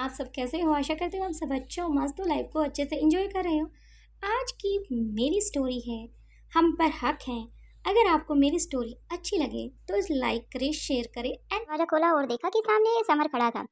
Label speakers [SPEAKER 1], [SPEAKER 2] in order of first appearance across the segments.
[SPEAKER 1] आप सब कैसे हो? आशा करती हूँ आप सब अच्छे हो, मस्त हो, लाइफ को अच्छे से एंजॉय कर रहे हो। आज की मेरी स्टोरी है हम पर हक हैं। अगर आपको मेरी स्टोरी अच्छी लगे तो इस लाइक करें, शेयर करें एंड
[SPEAKER 2] दरवाजा खोला और देखा कि सामने समर खड़ा था।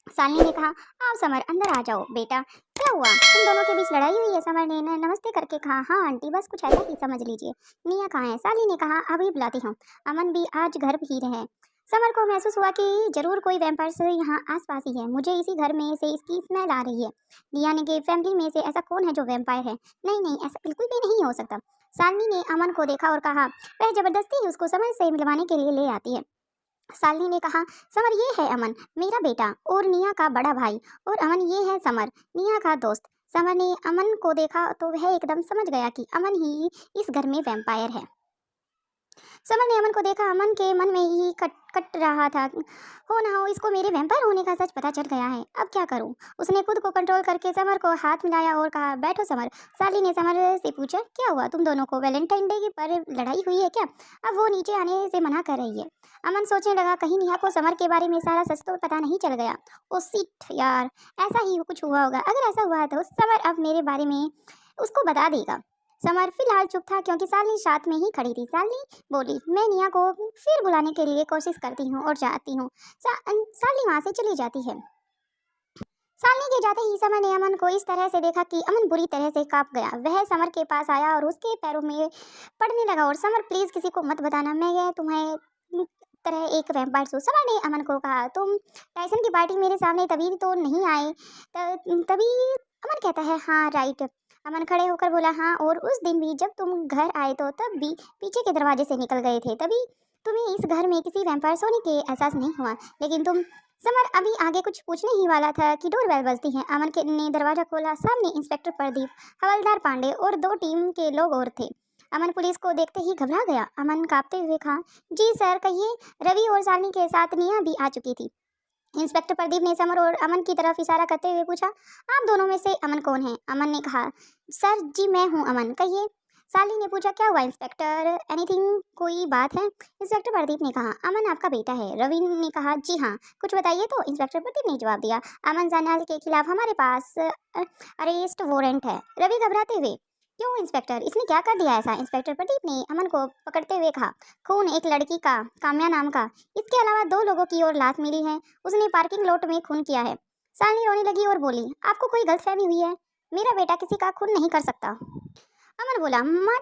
[SPEAKER 2] सालनी ने कहा, आओ समर, अंदर आ जाओ। बेटा, क्या हुआ? तुम दोनों के बीच लड़ाई हुई है? समर ने नमस्ते करके कहा, हाँ आंटी, बस कुछ ऐसा ही समझ लीजिए। निया कहाँ है? साली ने कहा, अभी बुलाती हूँ। अमन भी आज घर ही रहे। समर को महसूस हुआ कि जरूर कोई वैम्पायर से यहाँ आसपास ही है। मुझे इसी घर में से इसकी स्मेल आ रही है। निया ने के फैमिली में से ऐसा कौन है जो वैम्पायर है? नहीं नहीं, ऐसा बिल्कुल भी नहीं हो सकता। सालनी ने अमन को देखा और कहा, वह जबरदस्ती उसको समर से मिलवाने के लिए ले आती है। सालनी ने कहा, समर ये है अमन, मेरा बेटा और निया का बड़ा भाई। और अमन ये है समर, निया का दोस्त। समर ने अमन को देखा तो वह एकदम समझ गया कि अमन ही इस घर में वैम्पायर है। समर ने अमन को देखा। अमन के मन में ही कट कट रहा था, हो ना हो इसको मेरे वैम्पायर होने का सच पता चल गया है, अब क्या करूं। उसने खुद को कंट्रोल करके समर को हाथ मिलाया और कहा, बैठो समर। साली ने समर से पूछा, क्या हुआ? तुम दोनों को वैलेंटाइन डे पर लड़ाई हुई है क्या? अब वो नीचे आने से मना कर रही है। अमन सोचने लगा, कहीं नेहा को समर के बारे में सारा सच तो पता नहीं चल गया। ओ सिट यार, ऐसा ही कुछ हुआ होगा। अगर ऐसा हुआ तो समर अब मेरे बारे में उसको बता देगा। समर फिलहाल चुप था क्योंकि सालनी साथ में ही खड़ी थी। सालनी बोली, मैं निया को फिर बुलाने के लिए कोशिश करती हूँ और जाती हूँ। सालनी वहां से चली जाती है। सालनी के जाते ही समर ने अमन को इस तरह से देखा कि अमन बुरी तरह से कांप गया। वह समर के पास आया और उसके पैरों में पड़ने लगा और, समर प्लीज किसी को मत बताना, मैं तुम्हें तरह एक वैम्पायर हूँ। समर ने अमन को कहा, तुम टाइसन की पार्टी मेरे सामने तभी तो नहीं आए? तभी अमन कहता है, हाँ राइट। अमन खड़े होकर बोला, हाँ, और उस दिन भी जब तुम घर आए तो तब भी पीछे के दरवाजे से निकल गए थे, तभी तुम्हें इस घर में किसी वैम्पायर होने के एहसास नहीं हुआ। लेकिन तुम, समर अभी आगे कुछ पूछने ही वाला था कि डोरबेल बजती है। अमन के ने दरवाजा खोला। सामने इंस्पेक्टर प्रदीप, हवलदार पांडे और दो टीम के लोग और थे। अमन पुलिस को देखते ही घबरा गया। अमन कांपते हुए कहा, जी सर कहिए। रवि और सालनी के साथ निया भी आ चुकी थी। इंस्पेक्टर प्रदीप ने समर और अमन की तरफ इशारा करते हुए पूछा, आप दोनों में से अमन कौन है? अमन ने कहा, सर जी मैं हूँ अमन, कहिए। साली ने पूछा, क्या हुआ इंस्पेक्टर, एनीथिंग, कोई बात है? इंस्पेक्टर प्रदीप ने कहा, अमन आपका बेटा है। रवि ने कहा, जी हाँ, कुछ बताइए तो। इंस्पेक्टर प्रदीप ने जवाब दिया, अमन जानाल के खिलाफ हमारे पास अरेस्ट वारंट है। रवि घबराते हुए, क्यों इंस्पेक्टर, इसने क्या कर दिया ऐसा? इंस्पेक्टर प्रदीप ने अमन को पकड़ते हुए कहा, खून एक लड़की का, काम्या नाम का, इसके अलावा दो लोगों की और लाश मिली है। उसने पार्किंग लॉट में खून किया है। सालनी रोने लगी और बोली, आपको कोई गलतफहमी हुई है, मेरा बेटा किसी का खून नहीं कर सकता। अमन बोला, माँ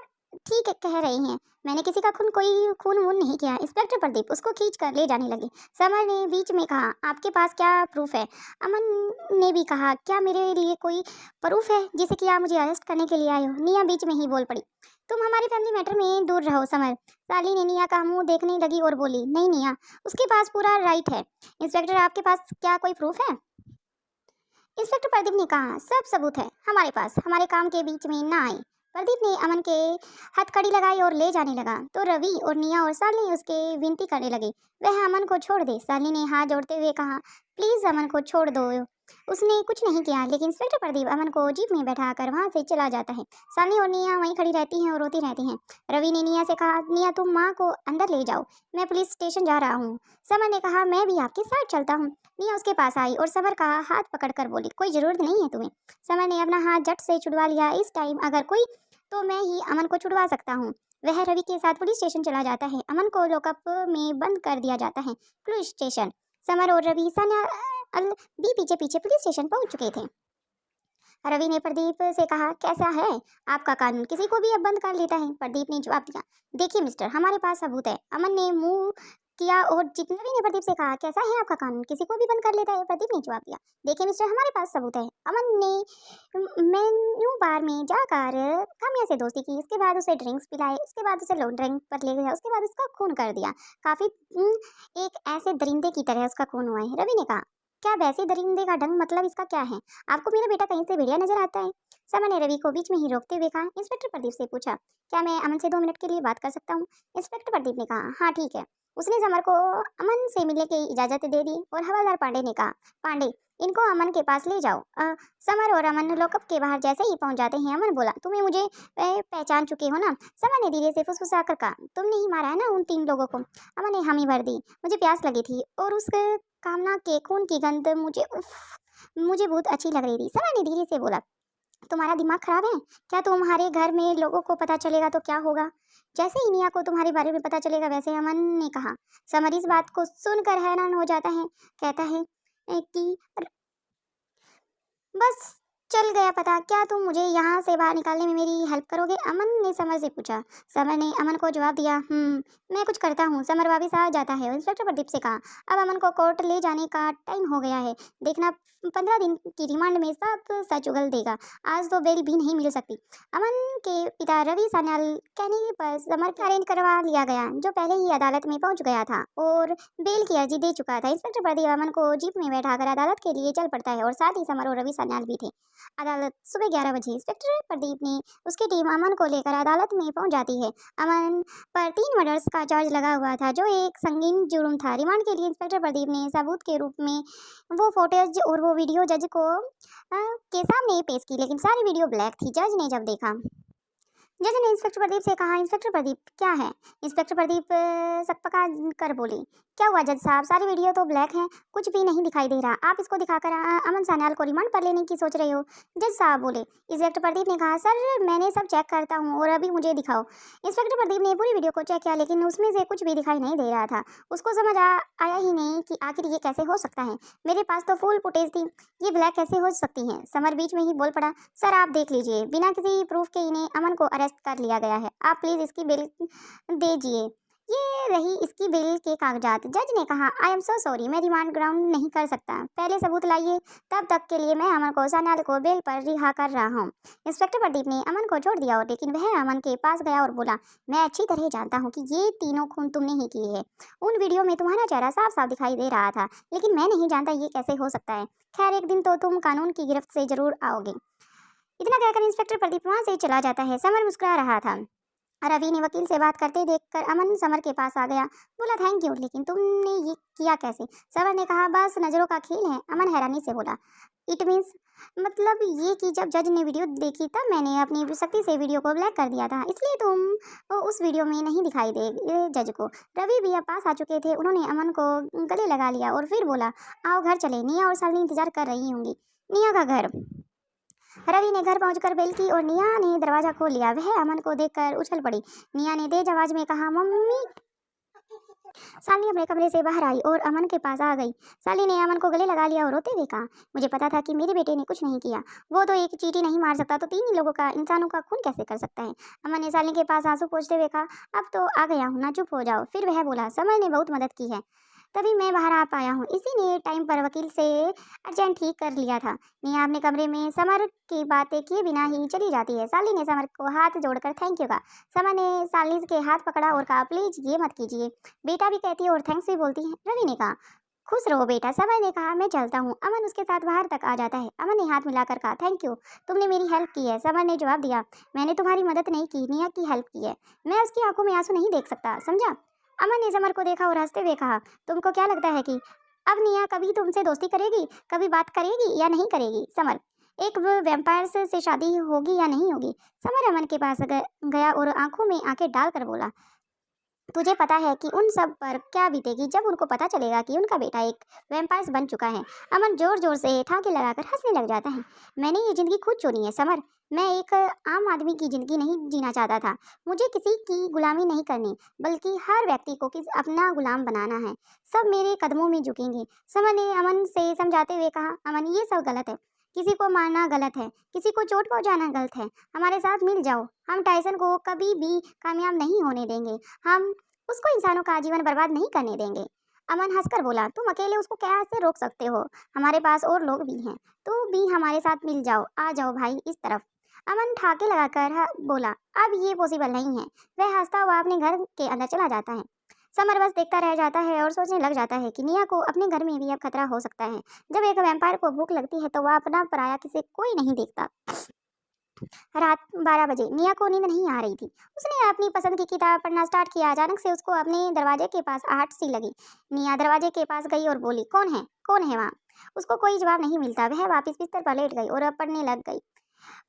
[SPEAKER 2] ठीक है कह रही हैं, मैंने किसी का खून वून नहीं किया। इंस्पेक्टर प्रदीप उसको खींच कर ले जाने लगे। समर ने बीच में कहा, आपके पास क्या प्रूफ है? अमन ने भी कहा, क्या मेरे लिए कोई प्रूफ है जिसे कि आप मुझे अरेस्ट करने के लिए आए हो? निया बीच में ही बोल पड़ी, तुम हमारे फैमिली मैटर में दूर रहो समर। साली ने निया का मुंह देखने लगी और बोली, नहीं निया, उसके पास पूरा राइट है। इंस्पेक्टर आपके पास क्या कोई प्रूफ है? इंस्पेक्टर प्रदीप ने कहा, सब सबूत है हमारे पास, हमारे काम के बीच में ना आए। प्रदीप ने अमन के हथकड़ी लगाई और ले जाने लगा तो रवि और निया और साली उसके विनती करने लगे, वह अमन को छोड़ दे। साली ने हाथ जोड़ते हुए कहा, प्लीज अमन को छोड़ दो, उसने कुछ नहीं किया। लेकिन इंस्पेक्टर प्रदीप अमन को जीप में बैठाकर वहां से चला जाता है। साली और निया वहीं खड़ी रहती हैं और रोती रहती हैं। रवि ने निया से कहा, निया तुम माँ को अंदर ले जाओ, मैं पुलिस स्टेशन जा रहा हूँ। समर ने कहा, मैं भी आपके साथ चलता हूँ। निया उसके पास आई और समर का हाथ पकड़कर बोली, कोई जरूरत नहीं है तुम्हें। समर ने अपना हाथ झट से छुड़वा लिया। इस टाइम अगर कोई तो मैं ही अमन को छुड़वा सकता हूँ। वह रवि के साथ पुलिस स्टेशन चला जाता है। अमन को लॉकअप में बंद कर दिया जाता है। Police station. समर और रवि सान्या भी पीछे पीछे पुलिस स्टेशन पहुंच चुके थे। रवि ने प्रदीप से कहा, कैसा है आपका कानून, किसी को भी अब बंद कर लेता है? प्रदीप ने जवाब दिया, देखिए मिस्टर, हमारे पास सबूत है। अमन ने मुंह किया और रवि ने प्रदीप से कहा, कैसा है आपका कानून, किसी को भी बंद कर लेता है? प्रदीप ने जवाब दिया, देखिए मिस्टर, हमारे पास सबूत है। अमन ने मेन्यू बार में जाकर काम्या से दोस्ती की, इसके बाद उसे ड्रिंक्स पिलाए, उसके बाद उसे लॉन्ग ड्रिंक पर ले गया, उसके बाद उसका खून कर दिया। काफी एक ऐसे दरिंदे की तरह उसका खून हुआ है। रवि ने कहा, क्या वैसे दरिंदे का ढंग, मतलब इसका क्या है? आपको मेरा बेटा कहीं से बढ़िया नजर आता है? समर ने रवि को बीच में ही रोकते हुए कहा। इंस्पेक्टर प्रदीप से पूछा, क्या मैं अमन से 2 मिनट के लिए बात कर सकता हूँ? इंस्पेक्टर प्रदीप ने कहा, हाँ ठीक है। उसने समर को अमन से मिलने की इजाजत दे दी और हवलदार पांडे ने कहा, पांडे इनको अमन के पास ले जाओ। समर और अमन लॉकअप के बाहर जैसे ही पहुंच जाते हैं, अमन बोला, तुम्हें मुझे पहचान चुके हो ना? समर ने धीरे से फुसफुसा कर कहा, तुमने ही मारा है ना उन 3 लोगों को? अमन ने हामी भर दी, मुझे प्यास लगी थी और उस कामना के खून की गंध मुझे मुझे बहुत अच्छी लग रही थी। समर ने धीरे से बोला, तुम्हारा दिमाग खराब है क्या? तुम्हारे घर में लोगों को पता चलेगा तो क्या होगा? जैसे ही निया को तुम्हारे बारे में पता चलेगा वैसे अमन ने कहा। समर इस बात को सुनकर हैरान हो जाता है, कहता है कि बस चल गया पता, क्या तुम मुझे यहाँ से बाहर निकालने में मेरी हेल्प करोगे? अमन ने समर से पूछा। समर ने अमन को जवाब दिया, मैं कुछ करता हूँ। समर वापस आ जाता है और इंस्पेक्टर प्रदीप से कहा, अब अमन को कोर्ट ले जाने का टाइम हो गया है, देखना 15 दिन की रिमांड में सब सच उगल देगा। आज तो बेल भी नहीं मिल सकती। अमन के पिता रवि सान्याल कहने पर समर का अरेंज करवा लिया गया, जो पहले ही अदालत में पहुंच गया था और बेल की अर्जी दे चुका था। इंस्पेक्टर प्रदीप अमन को जीप में बैठाकर अदालत के लिए चल पड़ता है और साथ ही समर और रवि सान्याल भी थे। अदालत सुबह 11 बजे। इंस्पेक्टर प्रदीप ने उसकी टीम अमन को लेकर अदालत में पहुंच जाती है। अमन पर 3 मर्डर्स का चार्ज लगा हुआ था, जो एक संगीन जुर्म था। रिमांड के लिए इंस्पेक्टर प्रदीप ने सबूत के रूप में वो फोटोज और वो वीडियो जज को के सामने पेश की, लेकिन सारी वीडियो ब्लैक थी। जज ने जब देखा, जज ने इंस्पेक्टर प्रदीप से कहा, इंस्पेक्टर प्रदीप क्या है? इंस्पेक्टर प्रदीप सकपका कर बोले, क्या हुआ जज साहब, सारी वीडियो तो ब्लैक है, कुछ भी नहीं दिखाई दे रहा। आप इसको दिखाकर अमन सान्याल को रिमांड पर लेने की सोच रहे हो? जज साहब बोले। इंस्पेक्टर प्रदीप ने कहा, सर मैंने सब चेक करता हूँ और अभी मुझे दिखाओ। इंस्पेक्टर प्रदीप ने पूरी वीडियो को चेक किया, लेकिन उसमें से कुछ भी दिखाई नहीं दे रहा था। उसको समझ आया ही नहीं कि आखिर ये कैसे हो सकता है। मेरे पास तो फुल फुटेज थी, ये ब्लैक कैसे हो सकती है? समर बीच में ही बोल पड़ा, सर आप देख लीजिए, बिना किसी प्रूफ के इन्हें अमन को अरेस्ट कर लिया गया है। आप प्लीज इसकी बिल दीजिए। ये रही इसकी बिल के कागजात। जज ने कहा, आई एम सो सॉरी, मैं रिमांड ग्राउंड नहीं कर सकता, पहले सबूत लाइए, तब तक के लिए मैं अमन को सान्याल को बेल पर रिहा कर रहा हूँ। इंस्पेक्टर प्रदीप ने अमन को छोड़ दिया, और लेकिन वह अमन के पास गया और बोला, मैं अच्छी तरह जानता हूँ कि ये तीनों खून तुमने ही किए हैं। उन वीडियो में तुम्हारा चेहरा साफ साफ दिखाई दे रहा था, लेकिन मैं नहीं जानता ये कैसे हो सकता है। खैर एक दिन तो तुम कानून की गिरफ्त से जरूर आओगे। इतना कहकर इंस्पेक्टर प्रदीप वहां से चला जाता है। समर मुस्कुरा रहा था। रवि ने वकील से बात करते देखकर अमन समर के पास आ गया, बोला, थैंक यू, लेकिन तुमने ये किया कैसे? समर ने कहा, बस नजरों का खेल है। अमन हैरानी से बोला, इट मीन्स, मतलब ये कि जब जज ने वीडियो देखी तब मैंने अपनी शक्ति से वीडियो को ब्लैक कर दिया था, इसलिए तुम उस वीडियो में नहीं दिखाई दे जज को। रवि भी अब पास आ चुके थे। उन्होंने अमन को गले लगा लिया और फिर बोला, आओ घर चले, निया और शालिनी इंतजार कर रही होंगी। निया का घर। रवि ने घर पहुंचकर बेल की और निया ने दरवाजा खोल लिया। वह अमन को देखकर उछल पड़ी। निया ने तेज आवाज में कहा, मम्मी। साली अपने कमरे से बाहर आई और अमन के पास आ गई। साली ने अमन को गले लगा लिया और रोते हुए कहा, मुझे पता था कि मेरे बेटे ने कुछ नहीं किया, वो तो एक चींटी नहीं मार सकता तो 3 ही लोगों का, इंसानों का खून कैसे कर सकता है? अमन ने साली के पास आंसू पोंछते हुए कहा, अब तो आ गया हूँ ना, चुप हो जाओ। फिर वह बोला, समर ने बहुत मदद की है, तभी मैं बाहर आ पाया हूँ। इसी ने टाइम पर वकील से अर्जेंट ठीक कर लिया था। निया अपने कमरे में समर की बातें किए बिना ही चली जाती है। साली ने समर को हाथ जोड़कर थैंक यू कहा। समर ने साली के हाथ पकड़ा और कहा, प्लीज ये मत कीजिए। बेटा भी कहती है और थैंक्स भी बोलती है। रवि ने कहा, खुश रहो बेटा। समर ने कहा, मैं चलता हूँ। अमन उसके साथ बाहर तक आ जाता है। अमन ने हाथ मिलाकर कहा, थैंक यू, तुमने मेरी हेल्प की है। समर ने जवाब दिया, मैंने तुम्हारी मदद नहीं की, निया की हेल्प की है। मैं उसकी आंखों में आंसू नहीं देख सकता, समझा? अमन ने समर को देखा और हंसते हुए कहा, तुमको क्या लगता है कि अब निया कभी तुमसे दोस्ती करेगी, कभी बात करेगी या नहीं करेगी? समर, एक वैम्पायर से शादी होगी या नहीं होगी? समर अमन के पास गया और आंखों में आंखें डालकर बोला, तुझे पता है कि उन सब पर क्या बीतेगी जब उनको पता चलेगा कि उनका बेटा एक वैम्पायर बन चुका है? अमन जोर जोर से ठाके लगाकर हंसने लग जाता है। मैंने ये जिंदगी खुद चुनी है समर, मैं एक आम आदमी की जिंदगी नहीं जीना चाहता था। मुझे किसी की गुलामी नहीं करनी, बल्कि हर व्यक्ति को अपना गुलाम बनाना है। सब मेरे कदमों में झुकेंगे। समर ने अमन से समझाते हुए कहा, अमन ये सब गलत है, किसी को मारना गलत है, किसी को चोट पहुंचाना गलत है। हमारे साथ मिल जाओ, हम टाइसन को कभी भी कामयाब नहीं होने देंगे, हम उसको इंसानों का जीवन बर्बाद नहीं करने देंगे। अमन हंसकर बोला, तुम अकेले उसको कैसे रोक सकते हो? हमारे पास और लोग भी हैं, तो भी हमारे साथ मिल जाओ, आ जाओ भाई इस तरफ। अमन ठाके लगाकर बोला, अब ये पॉसिबल नहीं है। वह हंसता हुआ अपने घर के अंदर चला जाता है। समर बस देखता रह जाता है और सोचने लग जाता है कि निया को अपने घर में भी अब खतरा हो सकता है। जब एक वैम्पायर को भूख लगती है तो वह अपना पराया किसे कोई नहीं देखता। रात 12 बजे निया को नींद नहीं आ रही थी। उसने अपनी पसंद की किताब पढ़ना स्टार्ट किया। अचानक से उसको अपने दरवाजे के पास आहट सी लगी। निया दरवाजे के पास गई और बोली, कौन है, कौन है वहाँ? उसको कोई जवाब नहीं मिलता। वह वापस बिस्तर पर लेट गई और अब पढ़ने लग गई,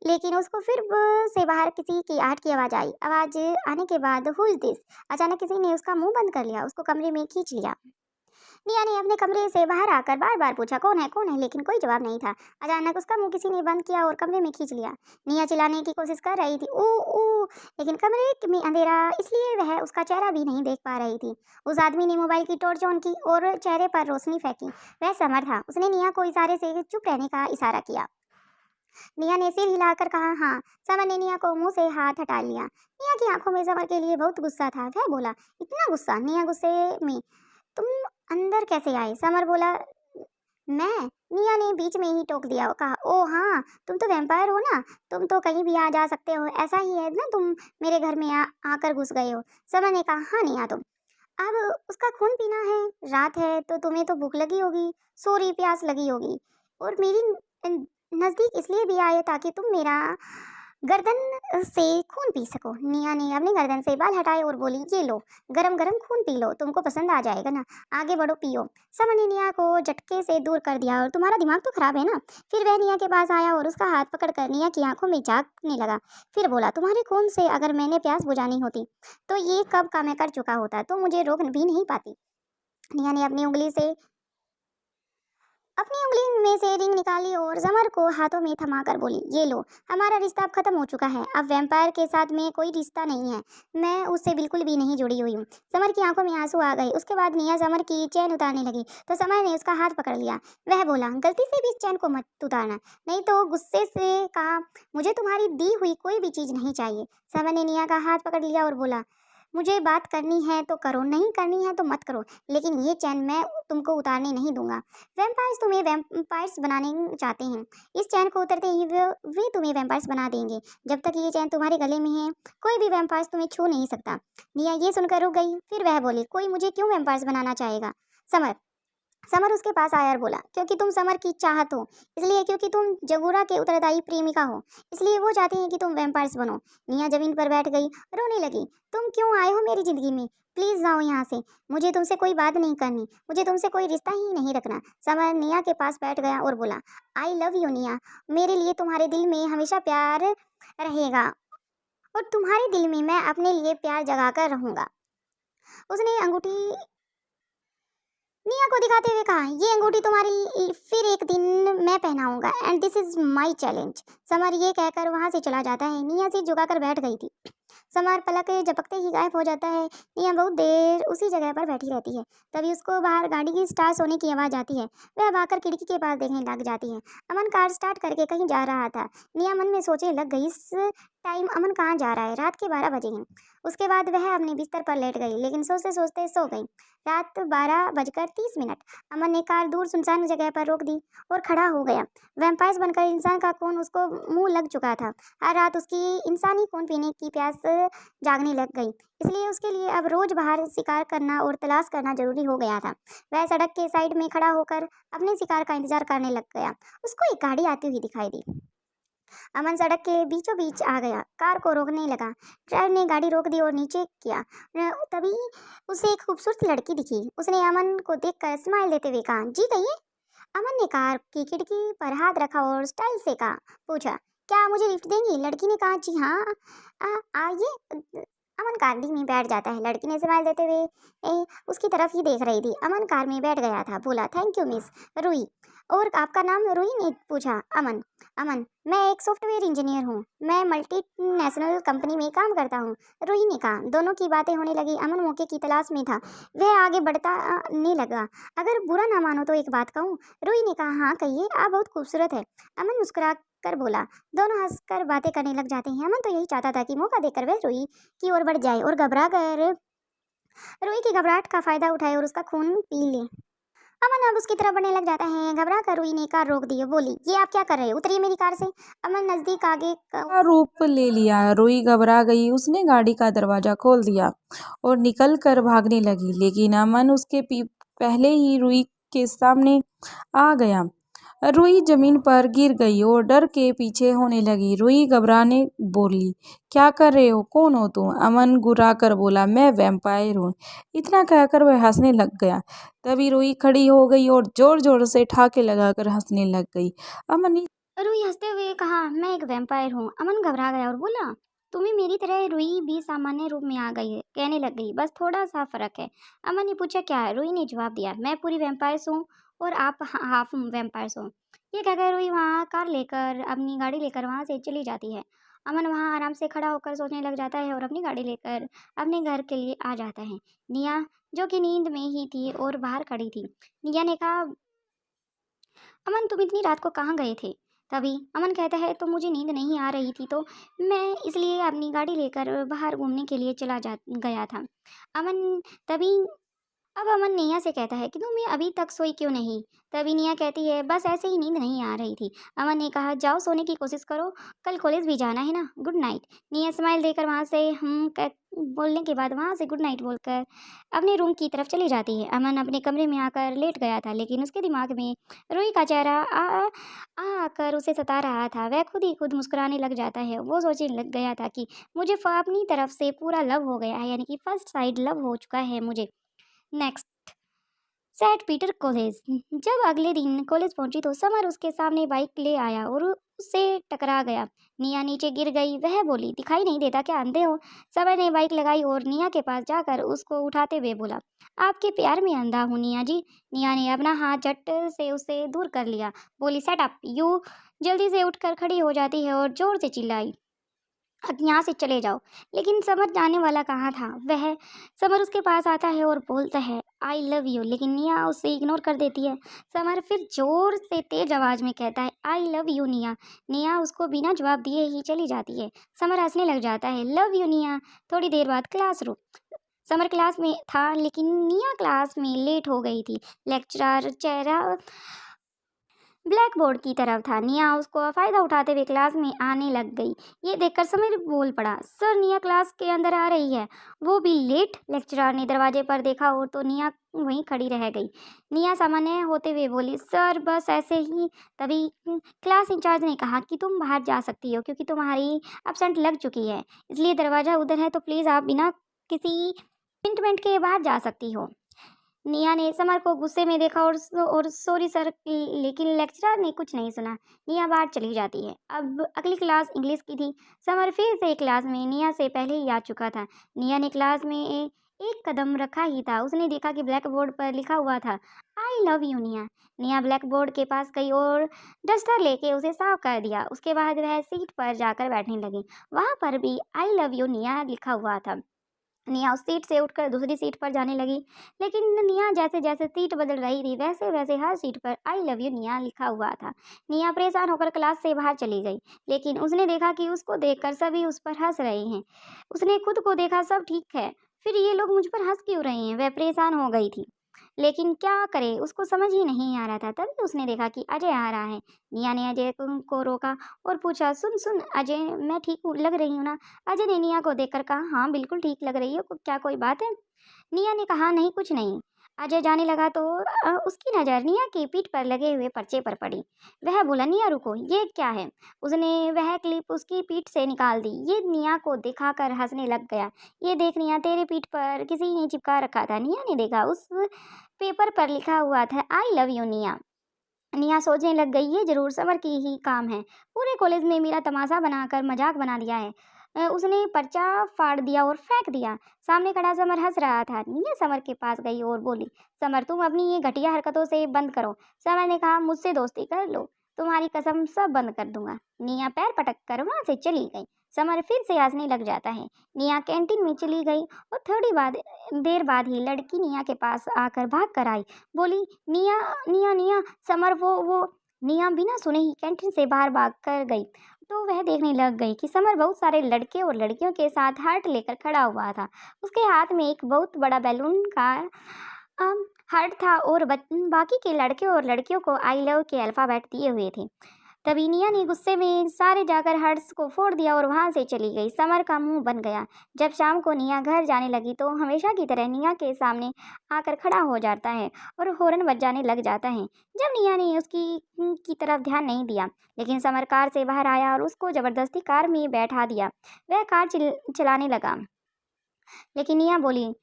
[SPEAKER 2] लेकिन उसको फिर से बाहर किसी की आहट की आवाज आई। आवाज आने के बाद हु इज दिस? अचानक किसी ने उसका मुंह बंद कर लिया, उसको कमरे में खींच लिया। निया ने अपने कमरे से बाहर आकर बार बार पूछा कौन है, लेकिन कोई जवाब नहीं था। अचानक उसका मुंह किसी ने बंद किया और कमरे में खींच लिया। निया चिल्लाने की कोशिश कर रही थी, ऊ ऊ, लेकिन कमरे में अंधेरा, इसलिए वह उसका चेहरा भी नहीं देख पा रही थी। उस आदमी ने मोबाइल की टॉर्च ऑन की और चेहरे पर रोशनी फेंकी। वह समर था। उसने निया को इशारे से चुप रहने का इशारा किया। निया ने सिर हिलाकर कहा हाँ। समर ने निया को मुंह से हाथ हटा लिया। निया की आंखों में समर के लिए बहुत गुस्सा था। वह बोला, इतना गुस्सा? निया गुस्से में, तुम अंदर कैसे आए? समर बोला, मैं? निया ने बीच में ही टोक दिया और कहा, ओ हाँ, तुम तो वैम्पायर हो ना, तुम तो कहीं भी आ जा सकते हो, ऐसा ही है ना, तुम मेरे घर में आकर घुस गए हो। समर ने कहा, हाँ निया, तुम अब उसका खून पीना है? रात है तो तुम्हें तो भूख लगी होगी, सॉरी, प्यास लगी होगी, और मेरी नज़दीक इसलिए भी आए ताकि तुम मेरा गर्दन से खून पी सको। निया ने अपनी गर्दन से बाल हटाए और बोली, ये लो, गरम गरम खून पी लो, तुमको पसंद आ जाएगा ना, आगे बढ़ो, पियो। समर ने निया को झटके से दूर कर दिया, और तुम्हारा दिमाग तो खराब है ना। फिर वह निया के पास आया और उसका हाथ पकड़कर निया की आंखों में झांकने लगा। फिर बोला, तुम्हारे खून से अगर मैंने प्यास बुझानी होती तो ये कब का मैं कर चुका होता, तो मुझे रोक भी नहीं पाती। निया ने अपनी उंगली में से रिंग निकाली और समर को हाथों में थमाकर बोली, ये लो, हमारा रिश्ता अब खत्म हो चुका है। अब वैम्पायर के साथ में कोई रिश्ता नहीं है, मैं उससे बिल्कुल भी नहीं जुड़ी हुई हूँ। समर की आंखों में आंसू आ गए। उसके बाद निया समर की चैन उतारने लगी तो समर ने उसका हाथ पकड़ लिया। वह बोला, गलती से भी इस चैन को मत उतारना, नहीं तो। गुस्से से कहा, मुझे तुम्हारी दी हुई कोई भी चीज नहीं चाहिए। समर ने निया का हाथ पकड़ लिया और बोला, मुझे बात करनी है तो करो, नहीं करनी है तो मत करो, लेकिन ये चैन मैं तुमको उतारने नहीं दूंगा। वैम्पायर्स तुम्हें वैम्पायर्स बनाने चाहते हैं। इस चैन को उतरते ही वे तुम्हें वैम्पायर्स बना देंगे। जब तक ये चैन तुम्हारे गले में है, कोई भी वैम्पायर्स तुम्हें छू नहीं सकता। निया ये सुनकर रुक गई। फिर वह बोली, कोई मुझे क्यों वैम्पायर्स बनाना चाहेगा? समर समर उसके पास आया और बोला, क्योंकि तुम समर की चाहत हो, इसलिए, क्योंकि तुम जगूरा के उत्तरदायी प्रेमिका हो, इसलिए वो चाहते हैं कि तुम वैम्पायर्स बनो। निया जमीन पर बैठ गई, रोने लगी। तुम क्यों आए हो मेरी जिंदगी में? प्लीज जाओ यहाँ से, मुझे तुमसे कोई बात नहीं करनी, मुझे तुमसे कोई रिश्ता ही नहीं रखना। समर निया के पास बैठ गया और बोला, आई लव यू निया, मेरे लिए तुम्हारे दिल में हमेशा प्यार रहेगा, और तुम्हारे दिल में मैं अपने लिए प्यार जगा कर रहूंगा। उसने अंगूठी निया को दिखाते हुए कहा, ये अंगूठी तुम्हारी फिर एक दिन मैं पहनाऊंगा, and this is my challenge. Samar ये कहकर वहां से चला जाता है। निया सिर झुकाकर बैठ गई थी। समर पलक झपकते ही गायब हो जाता है। निया बहुत देर उसी जगह पर बैठी रहती है। तभी उसको बाहर गाड़ी की स्टार्ट होने की आवाज़ आती है। वह भागकर खिड़की के पास देखने लग जाती है। अमन कार स्टार्ट करके कहीं जा रहा था। निया मन में सोचे लग गई, इस टाइम अमन कहाँ जा रहा है? रात के 12 बजे हैं। उसके बाद वह अपने बिस्तर पर लेट गई, लेकिन सोचते सोचते सो गई। रात 12:30। अमन ने कार दूर सुनसान जगह पर रोक दी और खड़ा हो गया। वैम्पायर्स बनकर इंसान का खून उसको मुंह लग चुका था। हर रात उसकी इंसानी खून पीने की प्यास जागने लग गई, इसलिए उसके लिए अब रोज बाहर शिकार करना और तलाश करना जरूरी हो गया था। वह सड़क के साइड में खड़ा होकर अपने शिकार का इंतजार करने लग गया। उसको एक गाड़ी आती हुई दिखाई दी। अमन सड़क के बीचों बीच आ गया, कार को रोकने लगा। ड्राइवर ने गाड़ी रोक दी और नीचे किया। तभी उसे एक खूबसूरत लड़की दिखी। उसने अमन को देखकर स्माइल देते हुए कहा, जी कहिए। अमन ने कार की खिड़की पर हाथ रखा और स्टाइल से कहा, पूछा, क्या मुझे लिफ्ट देंगी? लड़की ने कहा, जी हाँ, आइए। अमन कार में बैठ जाता है। लड़की ने स्माइल देते हुए उसकी तरफ ही देख रही थी। अमन कार में बैठ गया था। बोला, थैंक यू मिस रूही। और आपका नाम? रूही ने पूछा। अमन अमन मैं एक सॉफ्टवेयर इंजीनियर हूँ, मैं मल्टीनेशनल कंपनी में काम करता हूँ, रूही ने कहा। दोनों की बातें होने लगी। अमन मौके की तलाश में था। वह आगे बढ़ता नहीं लगा। अगर बुरा ना मानो तो एक बात कहूँ? रूही ने कहा, हाँ कहिए, आप बहुत खूबसूरत है। अमन मुस्कुरा कर बोला। दोनों हंसकर बातें करने लग जाते हैं। अमन तो यही चाहता था कि मौका देकर वह रूही की ओर बढ़ जाए और रूही की घबराहट का फायदा उठाए और उसका खून पी ले। अमन अब उसकी तरफ बढ़ने लग जाता है। घबरा कर रूही ने कार रोक दी। बोली, ये आप क्या कर रहे हो? उतरिए मेरी कार से। अमन नजदीक आगे
[SPEAKER 3] का रूप ले लिया। रुई घबरा गई। उसने गाड़ी का दरवाजा खोल दिया और निकल कर भागने लगी, लेकिन अमन उसके पहले ही रुई के सामने आ गया। रुई जमीन पर गिर गई और डर के पीछे होने लगी। रुई घबराने बोली, क्या कर रहे हो? कौन हो तुम? अमन घुरा कर बोला, मैं वैम्पायर हूँ। इतना कहकर वह हंसने लग गया। तभी रुई खड़ी हो गई और जोर जोर से ठाके लगाकर हंसने लग गई। अमन
[SPEAKER 2] रूही हंसते हुए कहा, मैं एक वैम्पायर हूँ। अमन घबरा गया और बोला, तुम्हें मेरी तरह रुई भी सामान्य रूप में आ गई है, कहने लग गई। बस थोड़ा सा फर्क है। अमन ने पूछा, क्या है? रुई ने जवाब दिया, मैं पूरी वैम्पायर हूँ और आप हाफ वैम्पायर हो। ये कहकर रुई वहाँ कार लेकर अपनी गाड़ी लेकर वहाँ से चली जाती है। अमन वहाँ आराम से खड़ा होकर सोचने लग जाता है और अपनी गाड़ी लेकर अपने घर के लिए आ जाता है। निया, जो कि नींद में ही थी और बाहर खड़ी थी, निया ने कहा, अमन तुम इतनी रात को कहाँ गए थे? तभी अमन कहता है, तो मुझे नींद नहीं आ रही थी तो मैं इसलिए अपनी गाड़ी लेकर बाहर घूमने के लिए चला जा गया था। अमन तभी अब अमन निया से कहता है कि तुम्हें अभी तक सोई क्यों नहीं? तभी निया कहती है, बस ऐसे ही नींद नहीं आ रही थी। अमन ने कहा, जाओ सोने की कोशिश करो, कल कॉलेज भी जाना है ना, गुड नाइट। निया स्माइल देकर वहाँ से बोलने के बाद वहाँ से गुड नाइट बोलकर अपने रूम की तरफ चली जाती है। अमन अपने कमरे में आकर लेट गया था, लेकिन उसके दिमाग में रोई का चेहरा आकर उसे सता रहा था। वह खुद ही खुद मुस्कुराने लग जाता है। वो सोचने लग गया था कि मुझे अपनी तरफ से पूरा लव हो गया है, यानी कि फर्स्ट साइड लव हो चुका है मुझे। Next saint Peter college. जब अगले दिन कॉलेज पहुंची तो समर उसके सामने बाइक ले आया और उससे टकरा गया। निया नीचे गिर गई। वह बोली, दिखाई नहीं देता क्या, अंधे हो? समर ने बाइक लगाई और निया के पास जाकर उसको उठाते हुए बोला, आपके प्यार में अंधा हूँ निया जी। निया ने अपना हाथ झट से उसे दूर कर लिया। बोली, सेट अप यू। जल्दी से उठकर खड़ी हो जाती है और जोर से चिल्लाई, अब यहाँ से चले जाओ। लेकिन समर जाने वाला कहाँ था। वह समर उसके पास आता है और बोलता है, आई लव यू, लेकिन निया उसे इग्नोर कर देती है। समर फिर जोर से तेज आवाज में कहता है, आई लव यू निया। निया उसको बिना जवाब दिए ही चली जाती है। समर हंसने लग जाता है, लव यू निया। थोड़ी देर बाद क्लासरूम। समर क्लास में था लेकिन निया क्लास में लेट हो गई थी। लेक्चरर चेहरा ब्लैक बोर्ड की तरफ था। निया उसको फायदा उठाते हुए क्लास में आने लग गई। ये देखकर समर बोल पड़ा, सर निया क्लास के अंदर आ रही है, वो भी लेट। लेक्चरर ने दरवाजे पर देखा और तो निया वहीं खड़ी रह गई। निया सामान्य होते हुए बोली, सर बस ऐसे ही। तभी क्लास इंचार्ज ने कहा कि तुम बाहर जा सकती हो क्योंकि तुम्हारी एब्सेंट लग चुकी है, इसलिए दरवाज़ा उधर है, तो प्लीज़ आप बिना किसी अपेंटमेंट के बाहर जा सकती हो। निया ने समर को गुस्से में देखा और सॉरी सर, लेकिन लेक्चरर ने कुछ नहीं सुना। निया बाहर चली जाती है। अब अगली क्लास इंग्लिश की थी। समर फिर से क्लास में निया से पहले ही आ चुका था। निया ने क्लास में एक कदम रखा ही था, उसने देखा कि ब्लैक बोर्ड पर लिखा हुआ था, आई लव यू निया। निया ब्लैक बोर्ड के पास गई और डस्टर लेके उसे साफ कर दिया। उसके बाद वह सीट पर जाकर बैठने लगी। वहाँ पर भी आई लव यू निया लिखा हुआ था। निया उस सीट से उठकर दूसरी सीट पर जाने लगी, लेकिन निया जैसे जैसे सीट बदल रही थी वैसे वैसे हर सीट पर आई लव यू निया लिखा हुआ था। निया परेशान होकर क्लास से बाहर चली गई, लेकिन उसने देखा कि उसको देखकर सभी उस पर हंस रहे हैं। उसने खुद को देखा, सब ठीक है, फिर ये लोग मुझ पर हंस क्यों रहे हैं? वह परेशान हो गई थी, लेकिन क्या करे, उसको समझ ही नहीं आ रहा था। तभी उसने देखा कि अजय आ रहा है। निया ने अजय को रोका और पूछा, सुन सुन अजय, मैं ठीक लग रही हूँ ना? अजय ने निया को देखकर कहा, हाँ बिल्कुल ठीक लग रही हो, क्या कोई बात है? निया ने कहा, नहीं कुछ नहीं। अजय जाने लगा तो उसकी नज़र निया की पीठ पर लगे हुए पर्चे पर पड़ी। वह बोला, निया रुको, ये क्या है? उसने वह क्लिप उसकी पीठ से निकाल दी। ये निया को दिखाकर हंसने लग गया। ये देख निया, तेरे पीठ पर किसी ने चिपका रखा था। निया ने देखा, उस पेपर पर लिखा हुआ था, आई लव यू निया। निया सोचने लग गई, ये जरूर समर की ही काम है, पूरे कॉलेज में मेरा तमाशा बनाकर मजाक बना दिया है। उसने पर्चा फाड़ दिया और फेंक दिया। सामने खड़ा समर हंस रहा था। निया समर के पास गई और बोली, समर तुम अपनी ये घटिया हरकतों से बंद करो। समर ने कहा, मुझसे दोस्ती कर लो, तुम्हारी कसम सब बंद कर दूंगा। निया पैर पटक कर वहाँ से चली गई। समर फिर से हंसने लग जाता है। निया कैंटीन में चली गई और थोड़ी देर बाद ही लड़की निया के पास आकर भाग कर आई। बोली, निया निया निया, समर वो। निया बिना सुने ही कैंटीन से बाहर भाग कर गई तो वह देखने लग गई कि समर बहुत सारे लड़के और लड़कियों के साथ हार्ट लेकर खड़ा हुआ था। उसके हाथ में एक बहुत बड़ा बैलून का हार्ट था और बाकी के लड़के और लड़कियों को आई लव के अल्फ़ाबेट दिए हुए थे। तभी निया ने गुस्से में सारे जाकर हार्ट्स को फोड़ दिया और वहाँ से चली गई। समर का मुंह बन गया। जब शाम को निया घर जाने लगी तो हमेशा की तरह निया के सामने आकर खड़ा हो जाता है और हॉर्न बजाने लग जाता है। जब निया ने उसकी की तरफ ध्यान नहीं दिया, लेकिन समर कार से बाहर आया और उसको ज़बरदस्ती कार में बैठा दिया। वह कार चलाने लगा, लेकिन निया बोली,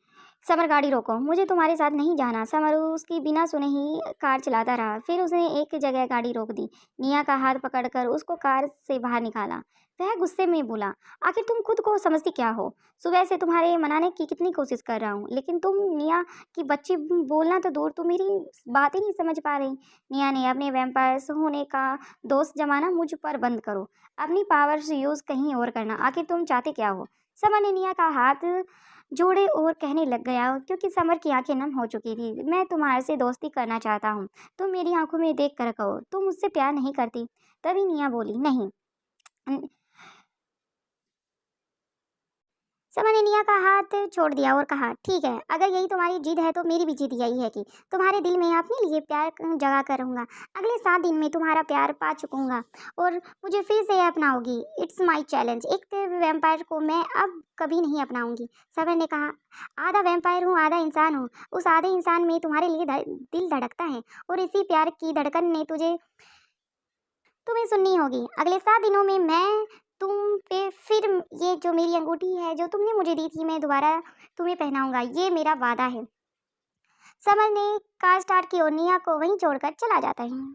[SPEAKER 2] समर गाड़ी रोको, मुझे तुम्हारे साथ नहीं जाना। समर उसकी बिना सुने ही कार चलाता रहा। फिर उसने एक जगह गाड़ी रोक दी। निया का हाथ पकड़कर उसको कार से बाहर निकाला। वह गुस्से में बोला, आखिर तुम खुद को समझती क्या हो? सुबह से तुम्हारे मनाने की कितनी कोशिश कर रहा हूँ, लेकिन तुम निया की बच्ची बोलना तो दूर, तुम मेरी बात ही नहीं समझ पा रही। निया ने अपने वैम्पायर्स होने का दोस्त जमाना मुझ पर बंद करो। अपनी पावर्स यूज़ कहीं और करना। आखिर तुम चाहते क्या हो? समर ने निया का हाथ जोड़े और कहने लग गया, क्योंकि समर की आंखें नम हो चुकी थी। मैं तुम्हारे से दोस्ती करना चाहता हूँ। तुम मेरी आंखों में देख कर कहो, तुम मुझसे प्यार नहीं करती। तभी निया बोली, नहीं। समर ने निया का हाथ छोड़ दिया और कहा, ठीक है, अगर यही तुम्हारी जिद है तो मेरी भी जिद यही है कि तुम्हारे दिल में अपने लिए प्यार जगा कर रहूँगा। अगले 7 दिन में तुम्हारा प्यार पा चुकूंगा और मुझे फिर से अपनाओगी। It's my challenge. एक वैम्पायर को मैं अब कभी नहीं अपनाऊंगी। समर ने कहा, आधा वैम्पायर हूँ, आधा इंसान हूँ। उस आधे इंसान में तुम्हारे लिए दिल धड़कता है और इसी प्यार की धड़कन ने तुम्हें सुननी होगी। अगले 7 दिनों में मैं तुम पे फिर ये जो मेरी अंगूठी है जो तुमने मुझे दी थी, मैं दोबारा तुम्हें पहनाऊंगा। ये मेरा वादा है। समर ने कार स्टार्ट की और निया को वहीं छोड़कर चला जाता है।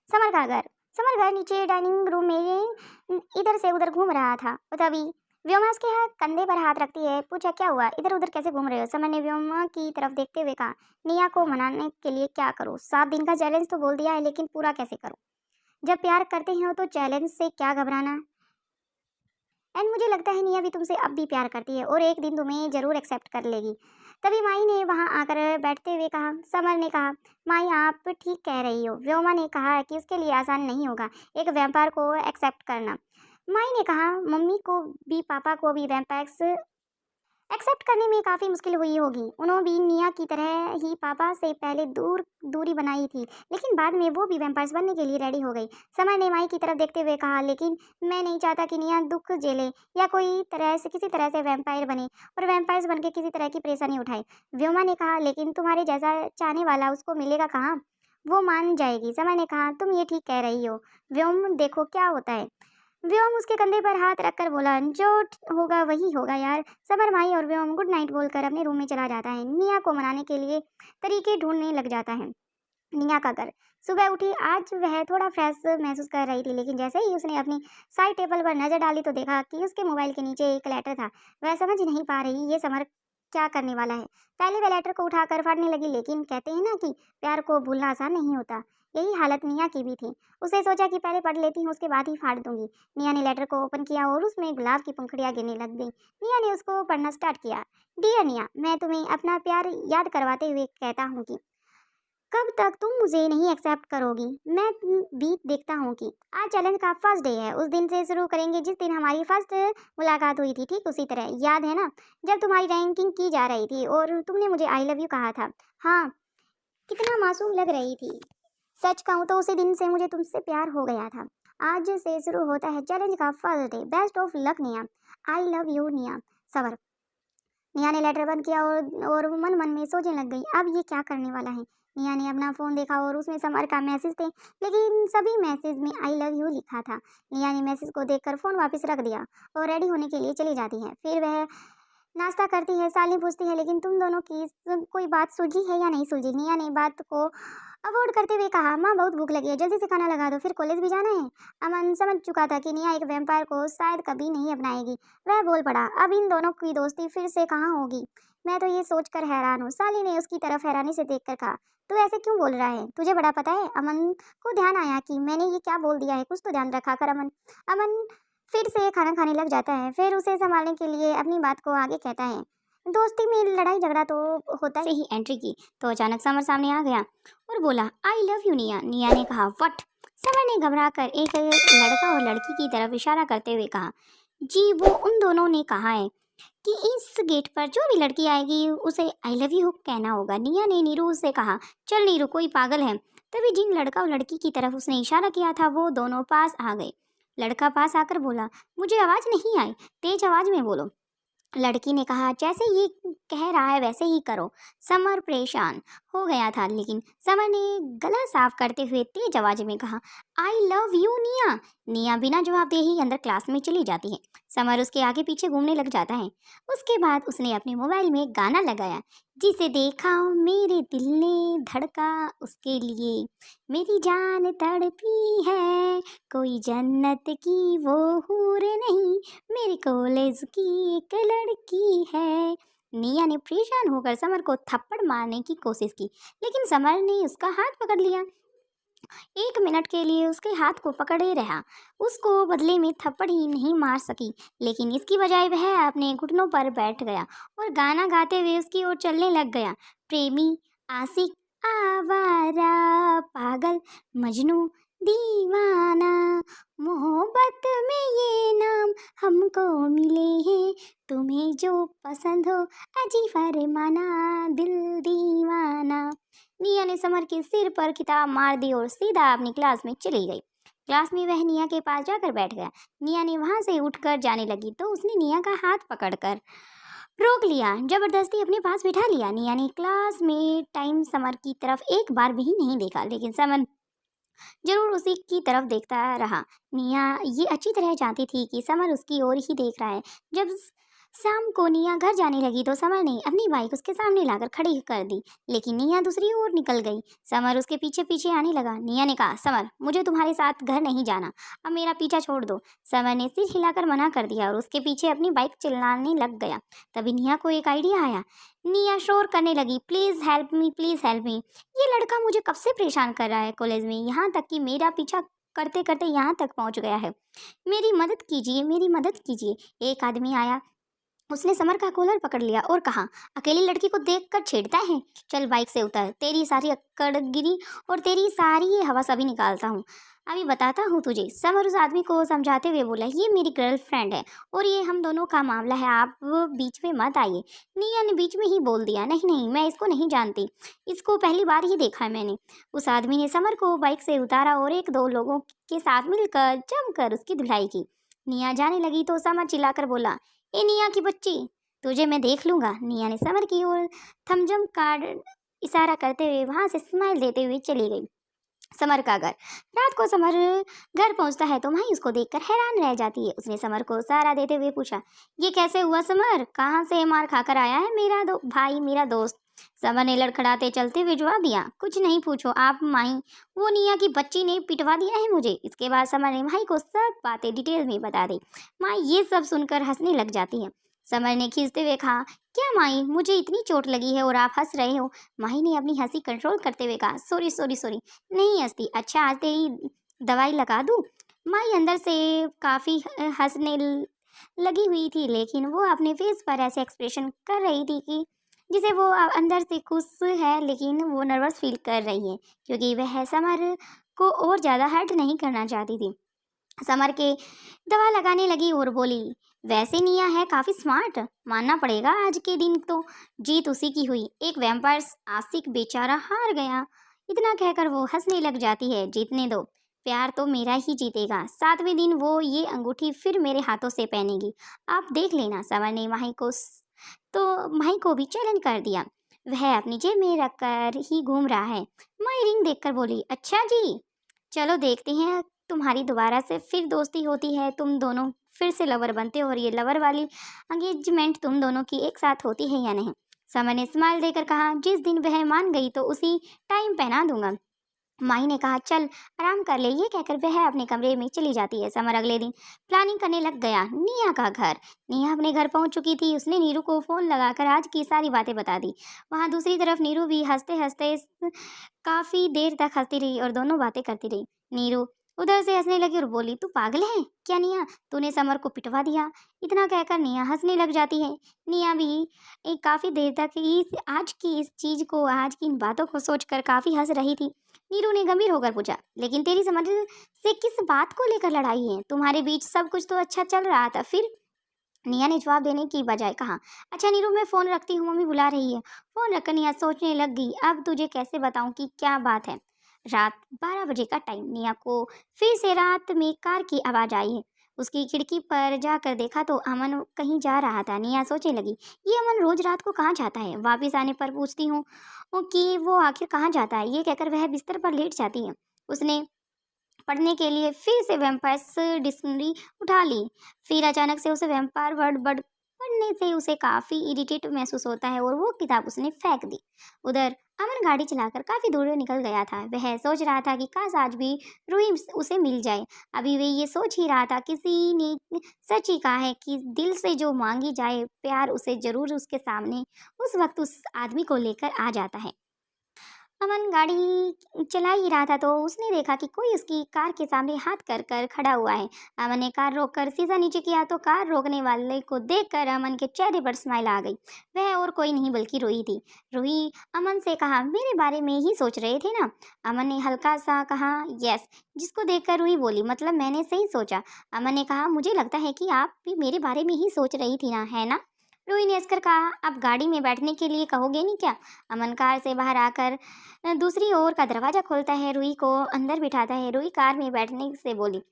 [SPEAKER 2] समर घर नीचे डाइनिंग रूम में इधर से उधर घूम रहा था। तभी व्योमा उसके कंधे पर हाथ रखती है। पूछा, क्या हुआ, इधर उधर कैसे घूम रहे हो? समर ने व्योमा की तरफ देखते हुए कहा, निया को मनाने के लिए क्या करो? 7 दिन का चैलेंज तो बोल दिया है, लेकिन पूरा कैसे करो? जब प्यार करते हो तो चैलेंज से क्या घबराना। एंड मुझे लगता है निया भी तुमसे अब भी प्यार करती है और एक दिन तुम्हें जरूर एक्सेप्ट कर लेगी। तभी माई ने वहां आकर बैठते हुए कहा। समर ने कहा, माई आप ठीक कह रही हो। व्योमा ने कहा कि उसके लिए आसान नहीं होगा एक वैम्पायर को एक्सेप्ट करना। माई ने कहा, मम्मी को भी पापा को भी वैम्पायर्स एक्सेप्ट करने में काफ़ी मुश्किल हुई होगी। उन्होंने भी निया की तरह ही पापा से पहले दूरी बनाई थी, लेकिन बाद में वो भी वैम्पायर्स बनने के लिए रेडी हो गई। समर ने माई की तरफ देखते हुए कहा, लेकिन मैं नहीं चाहता कि निया दुख झेले या किसी तरह से वैम्पायर बने और वैम्पायर्स बन के किसी तरह की परेशानी उठाए। व्योमा ने कहा, लेकिन तुम्हारे जैसा चाहने वाला उसको मिलेगा कहाँ? वो मान जाएगी। समर ने कहा, तुम ये ठीक कह रही हो व्योम, देखो क्या होता है। व्योम उसके कंधे पर हाथ रखकर बोला, जो होगा वही होगा यार। समर, माई और व्योम गुड नाइट बोलकर अपने रूम में चला जाता है। निया को मनाने के लिए तरीके ढूंढने लग जाता है। निया का घर। सुबह उठी, आज वह थोड़ा फ्रेश महसूस कर रही थी, लेकिन जैसे ही उसने अपनी साइड टेबल पर नजर डाली तो देखा कि उसके मोबाइल के नीचे एक लेटर था। वह समझ नहीं पा रही ये समर क्या करने वाला है। पहले वह लेटर को उठाकर फाड़ने लगी, लेकिन कहते हैं ना कि प्यार को भूलना आसान नहीं होता। यही हालत निया की भी थी। उसे सोचा कि पहले पढ़ लेती हूँ, उसके बाद ही फाड़ दूंगी। निया ने लेटर को ओपन किया और उसमें गुलाब की पंखुड़ियाँ गिरने लग गई। निया ने उसको पढ़ना स्टार्ट किया। डियर निया, मैं तुम्हें अपना प्यार याद करवाते हुए कहता हूँ कि कब तक तुम मुझे नहीं एक्सेप्ट करोगी, मैं भी देखता हूँ कि आज चैलेंज का फर्स्ट डे है। उस दिन से शुरू करेंगे जिस दिन हमारी फर्स्ट मुलाकात हुई थी, ठीक उसी तरह। याद है ना, जब तुम्हारी रैंकिंग की जा रही थी और तुमने मुझे आई लव यू कहा था? हाँ, कितना मासूम लग रही थी। सच कहूँ तो उसी दिन से मुझे तुमसे प्यार हो गया था। आज से शुरू होता है चैलेंज का first day. Best of luck Nia. I love you निया। सबर। निया ने लेटर बंद किया और मन मन में सोचने लग गई, अब ये क्या करने वाला है। निया ने अपना फ़ोन देखा और उसमें समर का मैसेज थे, लेकिन सभी मैसेज में आई लव यू लिखा था। निया ने मैसेज को देखकर फ़ोन वापस रख दिया और रेडी होने के लिए चली जाती है। फिर वह नाश्ता करती है। साली पूछती है, लेकिन तुम दोनों की कोई बात सुलझी है या नहीं सुलझी? निया ने बात को अवॉइड करते हुए कहा, माँ बहुत भूख लगी है, जल्दी से खाना लगा दो, फिर कॉलेज भी जाना है। अमन समझ चुका था कि निया एक वैम्पायर को शायद कभी नहीं अपनाएगी। वह बोल पड़ा, अब इन दोनों की दोस्ती फिर से कहाँ होगी? मैं तो ये सोचकर हैरान हूँ। साली ने उसकी तरफ हैरानी से देखकर कहा, तू ऐसे क्यों बोल रहा है, तुझे बड़ा पता है? अमन को ध्यान आया कि मैंने ये क्या बोल दिया है, कुछ तो ध्यान रखा कर अमन। अमन फिर से खाना खाने लग जाता है, फिर उसे संभालने के लिए अपनी बात को आगे कहता है। दोस्ती में लड़ाई झगड़ा तो होता से ही एंट्री की तो अचानक समर सामने आ गया और बोला, आई लव यू निया। निया ने कहा, व्हाट? समर ने घबरा कर एक लड़का और लड़की की तरफ इशारा करते हुए कहा, जी वो उन दोनों ने कहा है कि इस गेट पर जो भी लड़की आएगी उसे आई लव यू कहना होगा। निया ने नीरू से कहा, चल नीरू, कोई पागल है। तभी जिन लड़का और लड़की की तरफ उसने इशारा किया था वो दोनों पास आ गए। लड़का पास आकर बोला, मुझे आवाज़ नहीं आई, तेज आवाज़ में बोलो। लड़की ने कहा, जैसे ये कह रहा है वैसे ही करो। समर परेशान हो गया था, लेकिन समर ने गला साफ करते हुए तेज आवाज में कहा, आई लव यू निया। निया बिना जवाब दे ही अंदर क्लास में चली जाती है। समर उसके आगे पीछे घूमने लग जाता है। उसके बाद उसने अपने मोबाइल में गाना लगाया, जिसे देखा मेरे दिल ने धड़का उसके लिए, मेरी जान तड़पी है, कोई जन्नत की वो हूर नहीं, मेरे कॉलेज की एक लड़की है। निया ने परेशान होकर समर को थप्पड़ मारने की कोशिश की, लेकिन समर ने उसका हाथ पकड़ लिया। 1 मिनट के लिए उसके हाथ को पकड़े रहा। उसको बदले में थप्पड़ ही नहीं मार सकी, लेकिन इसकी बजाय वह अपने घुटनों पर बैठ गया और गाना गाते हुए उसकी ओर चलने लग गया। प्रेमी, आशिक, आवारा, पागल, मजनू, दीवाना, मोहब्बत में ये नाम हमको मिले हैं, तुम्हें जो पसंद हो अजी फरमाना, दिल दीवाना। निया ने समर के सिर पर किताब मार दी और सीधा अपनी क्लास में चली गई। क्लास में वह निया के पास जाकर बैठ गया। निया ने वहां से उठकर जाने लगी तो उसने निया का हाथ पकड़कर रोक लिया, जबरदस्ती अपने पास बिठा लिया। निया ने क्लास में टाइम समर की तरफ एक बार भी नहीं देखा, लेकिन समर जरूर उसी की तरफ देखता रहा। निया ये अच्छी तरह जानती थी कि समर उसकी ओर ही देख रहा है। जब शाम को निया घर जाने लगी तो समर ने अपनी बाइक उसके सामने लाकर खड़ी कर दी, लेकिन निया दूसरी ओर निकल गई। समर उसके पीछे पीछे आने लगा। निया ने कहा, समर, मुझे तुम्हारे साथ घर नहीं जाना, अब मेरा पीछा छोड़ दो। समर ने सिर हिलाकर मना कर दिया और उसके पीछे अपनी बाइक चलाने लग गया। तभी निया को एक आइडिया आया। निया शोर करने लगी, please help me, please help me. ये लड़का मुझे कब से परेशान कर रहा है कॉलेज में, यहाँ तक कि मेरा पीछा करते करते यहाँ तक पहुँच गया है। मेरी मदद कीजिए, मेरी मदद कीजिए। एक आदमी आया, उसने समर का कॉलर पकड़ लिया और कहा, अकेली लड़की को देखकर छेड़ता है, चल बाइक से उतर, तेरी सारी अक्कड़गिरी और तेरी सारी ये हवस अभी निकालता हूँ, अभी बताता हूँ तुझे। समर उस आदमी को समझाते हुए बोला, ये मेरी गर्लफ्रेंड है और ये हम दोनों का मामला है, आप बीच में मत आइए। निया ने बीच में ही बोल दिया, नहीं नहीं, मैं इसको नहीं जानती, इसको पहली बार ही देखा है मैंने। उस आदमी ने समर को बाइक से उतारा और 1-2 लोगों के साथ मिलकर जमकर उसकी धुलाई की। निया जाने लगी तो समर चिल्लाकर बोला, ए निया की बच्ची, तुझे मैं देख लूंगा। निया ने समर की ओर थम्स कार्ड इशारा करते हुए वहां से स्माइल देते हुए चली गई। समर का घर। रात को समर घर पहुंचता है तो माही उसको देखकर हैरान रह जाती है। उसने समर को सहारा देते हुए पूछा, ये कैसे हुआ समर, कहाँ से मार खाकर आया है मेरा भाई, मेरा दोस्त। समर ने लड़खड़ाते चलते हुए जवाब दिया, कुछ नहीं पूछो आप माही, वो निया की बच्ची ने पिटवा दिया है मुझे। इसके बाद समर ने माही को सब बातें डिटेल में बता दी। माही ये सब सुनकर हंसने लग जाती है। समर ने खींचते हुए कहा, क्या माही, मुझे इतनी चोट लगी है और आप हंस रहे हो। माही ने अपनी हंसी कंट्रोल करते हुए कहा, सॉरी सॉरी सॉरी, नहीं हंसती, अच्छा आज तेरी दवाई लगा दूँ। माही अंदर से काफ़ी हंसने लगी हुई थी, लेकिन वो अपने फेस पर ऐसे एक्सप्रेशन कर रही थी कि जिसे वो अंदर से खुश है, लेकिन वो नर्वस फील कर रही है क्योंकि वह समर को और ज़्यादा हर्ट नहीं करना चाहती थी। समर के दवा लगाने लगी और बोली, वैसे निया है काफ़ी स्मार्ट, मानना पड़ेगा आज के दिन तो जीत उसी की हुई। एक वैम्पायर आशिक बेचारा हार गया। इतना कहकर वो हंसने लग जाती है, जीतने दो, प्यार तो मेरा ही जीतेगा। 7वें दिन वो ये अंगूठी फिर मेरे हाथों से पहनेगी, आप देख लेना। समर ने माही को भी चैलेंज कर दिया। वह अपनी जेब में रखकर ही घूम रहा है। माही रिंग देखकर बोली, अच्छा जी, चलो देखते हैं तुम्हारी दोबारा से फिर दोस्ती होती है, तुम दोनों फिर से लवर बनते हो और ये लवर वाली एंगेजमेंट तुम दोनों की एक साथ होती है या नहीं। समर ने स्माइल देकर कहा, जिस दिन वह मान गई तो उसी टाइम पहना दूंगा। माही ने कहा, चल आराम कर ले। ये कहकर वह अपने कमरे में चली जाती है। समर अगले दिन प्लानिंग करने लग गया। निया का घर। निया अपने घर पहुंच चुकी थी। उसने नीरू को फ़ोन लगाकर आज की सारी बातें बता दी। वहां दूसरी तरफ नीरू भी हंसते हंसते काफ़ी देर तक हंसती रही और दोनों बातें करती रही। नीरू उधर से हंसने लगी और बोली, तू पागल है क्या निया, तूने समर को पिटवा दिया। इतना कहकर निया हंसने लग जाती है। निया भी काफ़ी देर तक आज की इस चीज़ को, आज की इन बातों को सोचकर काफ़ी हंस रही थी। नीरू ने गंभीर होकर पूछा, लेकिन तेरी समझ से किस बात को लेकर लड़ाई है, तुम्हारे बीच सब कुछ तो अच्छा चल रहा था फिर। निया ने जवाब देने की बजाय कहा, अच्छा नीरू, मैं फ़ोन रखती हूँ, मम्मी बुला रही है। फ़ोन रखकर निया सोचने लग गई, अब तुझे कैसे बताऊँ कि क्या बात है। रात 12 बजे का टाइम। निया को फिर से रात में कार की आवाज़ आई है। उसकी खिड़की पर जाकर देखा तो अमन कहीं जा रहा था। निया सोचने लगी, ये अमन रोज रात को कहाँ जाता है? वापिस आने पर पूछती हूँ कि वो आखिर कहाँ जाता है। ये कहकर वह बिस्तर पर लेट जाती है। उसने पढ़ने के लिए फिर से वैम्पायर्स डिक्शनरी उठा ली। फिर अचानक से उसे वैम्पायर वर्ड पढ़ने से उसे काफ़ी इरिटेट महसूस होता है और वो किताब उसने फेंक दी। उधर अमन गाड़ी चलाकर काफ़ी दूर निकल गया था। वह सोच रहा था कि काश आज भी रूही उसे मिल जाए। अभी वह ये सोच ही रहा था, किसी ने सच ही कहा है कि दिल से जो मांगी जाए प्यार उसे जरूर उसके सामने उस वक्त उस आदमी को लेकर आ जाता है। अमन गाड़ी चला ही रहा था तो उसने देखा कि कोई उसकी कार के सामने हाथ कर कर खड़ा हुआ है। अमन ने कार रोककर शीशा नीचे किया तो कार रोकने वाले को देखकर अमन के चेहरे पर स्माइल आ गई। वह और कोई नहीं बल्कि रूही थी। रूही अमन से कहा, मेरे बारे में ही सोच रहे थे ना? अमन ने हल्का सा कहा, यस। जिसको देखकर रूही बोली, मतलब मैंने सही सोचा? अमन ने कहा, मुझे लगता है कि आप भी मेरे बारे में ही सोच रही थी ना, है ना? रूही ने हंसकर कहा, आप गाड़ी में बैठने के लिए कहोगे नहीं क्या? अमन कार से बाहर आकर दूसरी ओर का दरवाजा खोलता है, रूही को अंदर बिठाता है। रूही कार में बैठने से बोली,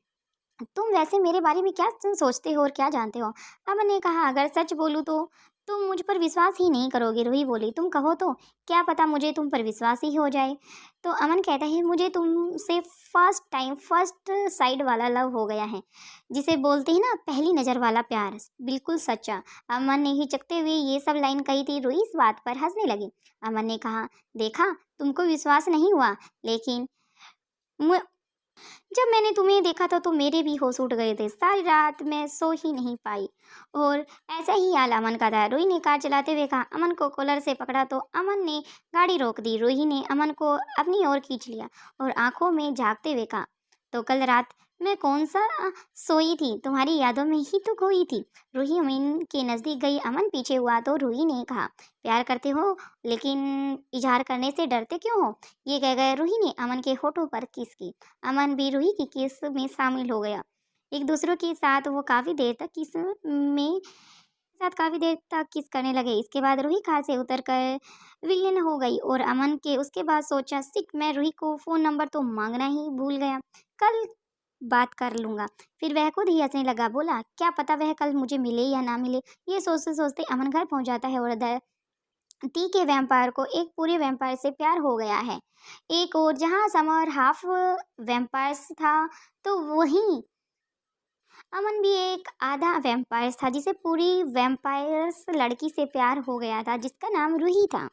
[SPEAKER 2] तुम वैसे मेरे बारे में क्या सोचते हो और क्या जानते हो? अमन ने कहा, अगर सच बोलूं तो तुम मुझ पर विश्वास ही नहीं करोगे। रूही बोली, तुम कहो तो क्या पता मुझे तुम पर विश्वास ही हो जाए। तो अमन कहता है, मुझे तुमसे फर्स्ट साइड वाला लव हो गया है, जिसे बोलते हैं ना पहली नज़र वाला प्यार, बिल्कुल सच्चा। अमन ने हिचकते हुए ये सब लाइन कही थी। रूही इस बात पर हंसने लगी। अमन ने कहा, देखा तुमको विश्वास नहीं हुआ, लेकिन जब मैंने तुम्हें देखा था तो मेरे भी होश उड़ गए थे। सारी रात मैं सो ही नहीं पाई और ऐसा ही हाल अमन का था। रूही ने कार चलाते हुए कहा, अमन को कॉलर से पकड़ा तो अमन ने गाड़ी रोक दी। रूही ने अमन को अपनी ओर खींच लिया और आंखों में झांकते हुए कहा, तो कल रात मैं कौन सा सोई थी, तुम्हारी यादों में ही तो खोई थी। रूही अमीन के नज़दीक गई। अमन पीछे हुआ तो रूही ने कहा, प्यार करते हो लेकिन इजहार करने से डरते क्यों हो? ये कह गए रूही ने अमन के होठों पर किस की। अमन भी रूही की किस में शामिल हो गया। एक दूसरे के साथ वो काफ़ी देर तक किस करने लगे। इसके बाद रूही कार से उतर कर विलीन हो गई और अमन के उसके बाद सोचा, सिक मैं रूही को फ़ोन नंबर तो मांगना ही भूल गया, कल बात कर लूँगा। फिर वह खुद ही हंसने लगा, बोला, क्या पता वह कल मुझे मिले या ना मिले। ये सोचते सोचते अमन घर पहुंच जाता है और टी के वैम्पायर को एक पूरे वैम्पायर से प्यार हो गया है। एक और जहां समर हाफ वैम्पायर्स था तो वहीं अमन भी एक आधा वैम्पायर था जिसे पूरी वैम्पायर्स लड़की से प्यार हो गया था जिसका नाम रूही था।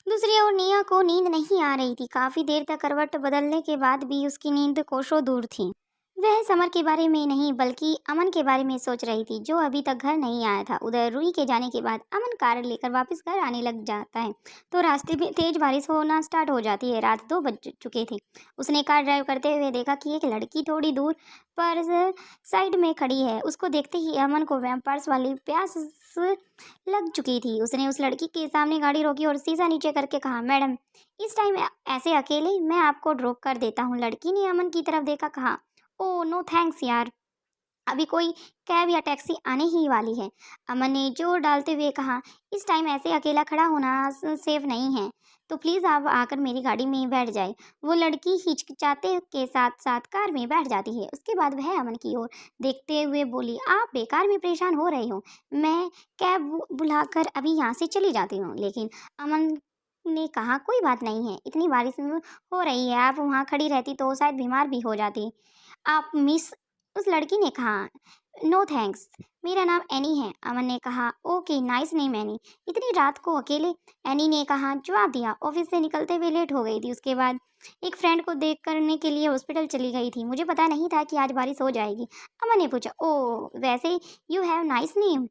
[SPEAKER 2] दूसरी ओर निया को नींद नहीं आ रही थी। काफी देर तक करवट बदलने के बाद भी उसकी नींद कोसों दूर थी। वह समर के बारे में नहीं बल्कि अमन के बारे में सोच रही थी जो अभी तक घर नहीं आया था। उधर रूही के जाने के बाद अमन कार लेकर वापस घर आने लग जाता है तो रास्ते में तेज बारिश होना स्टार्ट हो जाती है। रात 2 बज चुके थे। उसने कार ड्राइव करते हुए देखा कि एक लड़की थोड़ी दूर पर साइड में खड़ी है। उसको देखते ही अमन को वैम्पायर्स वाली प्यास लग चुकी थी। उसने उस लड़की के सामने गाड़ी रोकी और शीशा नीचे करके कहा, मैडम इस टाइम ऐसे अकेले, मैं आपको ड्रॉप कर देता हूँ। लड़की ने अमन की तरफ देखा, कहा, ओह नो थैंक्स यार, अभी कोई कैब या टैक्सी आने ही वाली है। अमन ने जोर डालते हुए कहा, इस टाइम ऐसे अकेला खड़ा होना सेफ नहीं है, तो प्लीज़ आप आकर मेरी गाड़ी में बैठ जाए। वो लड़की हिचकिचाते के साथ साथ कार में बैठ जाती है। उसके बाद वह अमन की ओर देखते हुए बोली, आप बेकार में परेशान हो रहे हो, मैं कैब बुलाकर अभी यहाँ से चली जाती हूँ। लेकिन अमन ने कहा, कोई बात नहीं है, इतनी बारिश हो रही है, आप वहाँ खड़ी रहती तो शायद बीमार भी हो जाती। आप मिस, उस लड़की ने कहा, नो थैंक्स, मेरा नाम एनी है। अमन ने कहा, ओके नाइस नेम एनी, इतनी रात को अकेले? एनी ने कहा, जवाब दिया। ऑफिस से निकलते हुए लेट हो गई थी। उसके बाद एक फ्रेंड को देख करने के लिए हॉस्पिटल चली गई थी। मुझे पता नहीं था कि आज बारिश हो जाएगी। अमन ने पूछा, ओ वैसे you have nice name.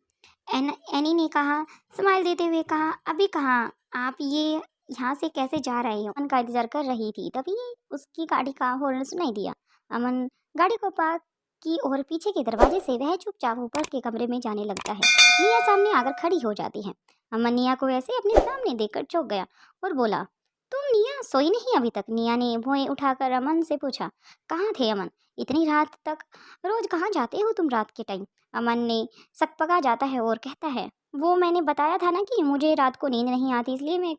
[SPEAKER 2] Any ने कहा, स्माइल देते हुए कहा, अभी कहाँ, आप ये यहाँ से कैसे जा रहे हो? अमन का इंतजार कर रही थी, तभी उसकी गाड़ी का हॉर्न सुनाई दिया। अमन गाड़ी को पार्क की और पीछे के दरवाजे से वह चुपचाप ऊपर के कमरे में जाने लगता है। निया सामने आकर खड़ी हो जाती है। अमन निया को ऐसे अपने सामने देखकर चौंक गया और बोला, तुम निया सोई नहीं अभी तक? निया ने भौएं उठाकर अमन से पूछा, कहाँ थे अमन, इतनी रात तक? रोज कहाँ जाते हो तुम रात के टाइम? अमन ने सकपका जाता है और कहता है, वो मैंने बताया था ना कि मुझे रात को नींद नहीं आती, इसलिए मैं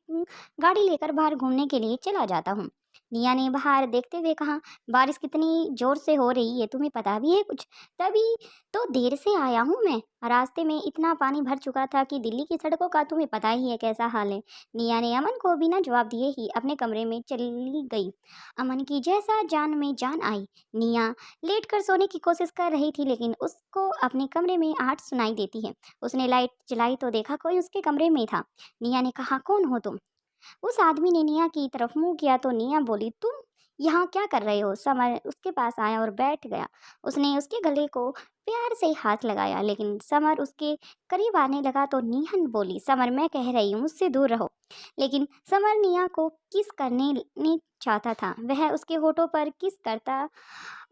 [SPEAKER 2] गाड़ी लेकर बाहर घूमने के लिए चला जाता हूँ। निया ने बाहर देखते हुए कहा, बारिश कितनी जोर से हो रही है, तुम्हें पता भी है कुछ? तभी तो देर से आया हूँ मैं। रास्ते में इतना पानी भर चुका था कि दिल्ली की सड़कों का तुम्हें पता ही है कैसा हाल है। निया ने अमन को बिना जवाब दिए ही अपने कमरे में चली गई। अमन की जैसा जान में जान आई। निया लेट कर सोने की कोशिश कर रही थी, लेकिन उसको अपने कमरे में आहट सुनाई देती है। उसने लाइट जलाई तो देखा कोई उसके कमरे में था। निया ने कहा, कौन हो तुम? उस आदमी ने निया की तरफ मुंह किया तो निया बोली, तुम यहाँ क्या कर रहे हो? समर उसके पास आया और बैठ गया। उसने उसके गले को प्यार से हाथ लगाया, लेकिन समर उसके करीब आने लगा तो निया बोली, समर मैं कह रही हूँ मुझसे दूर रहो। लेकिन समर निया को किस करने नहीं चाहता था। वह उसके होठों पर किस करता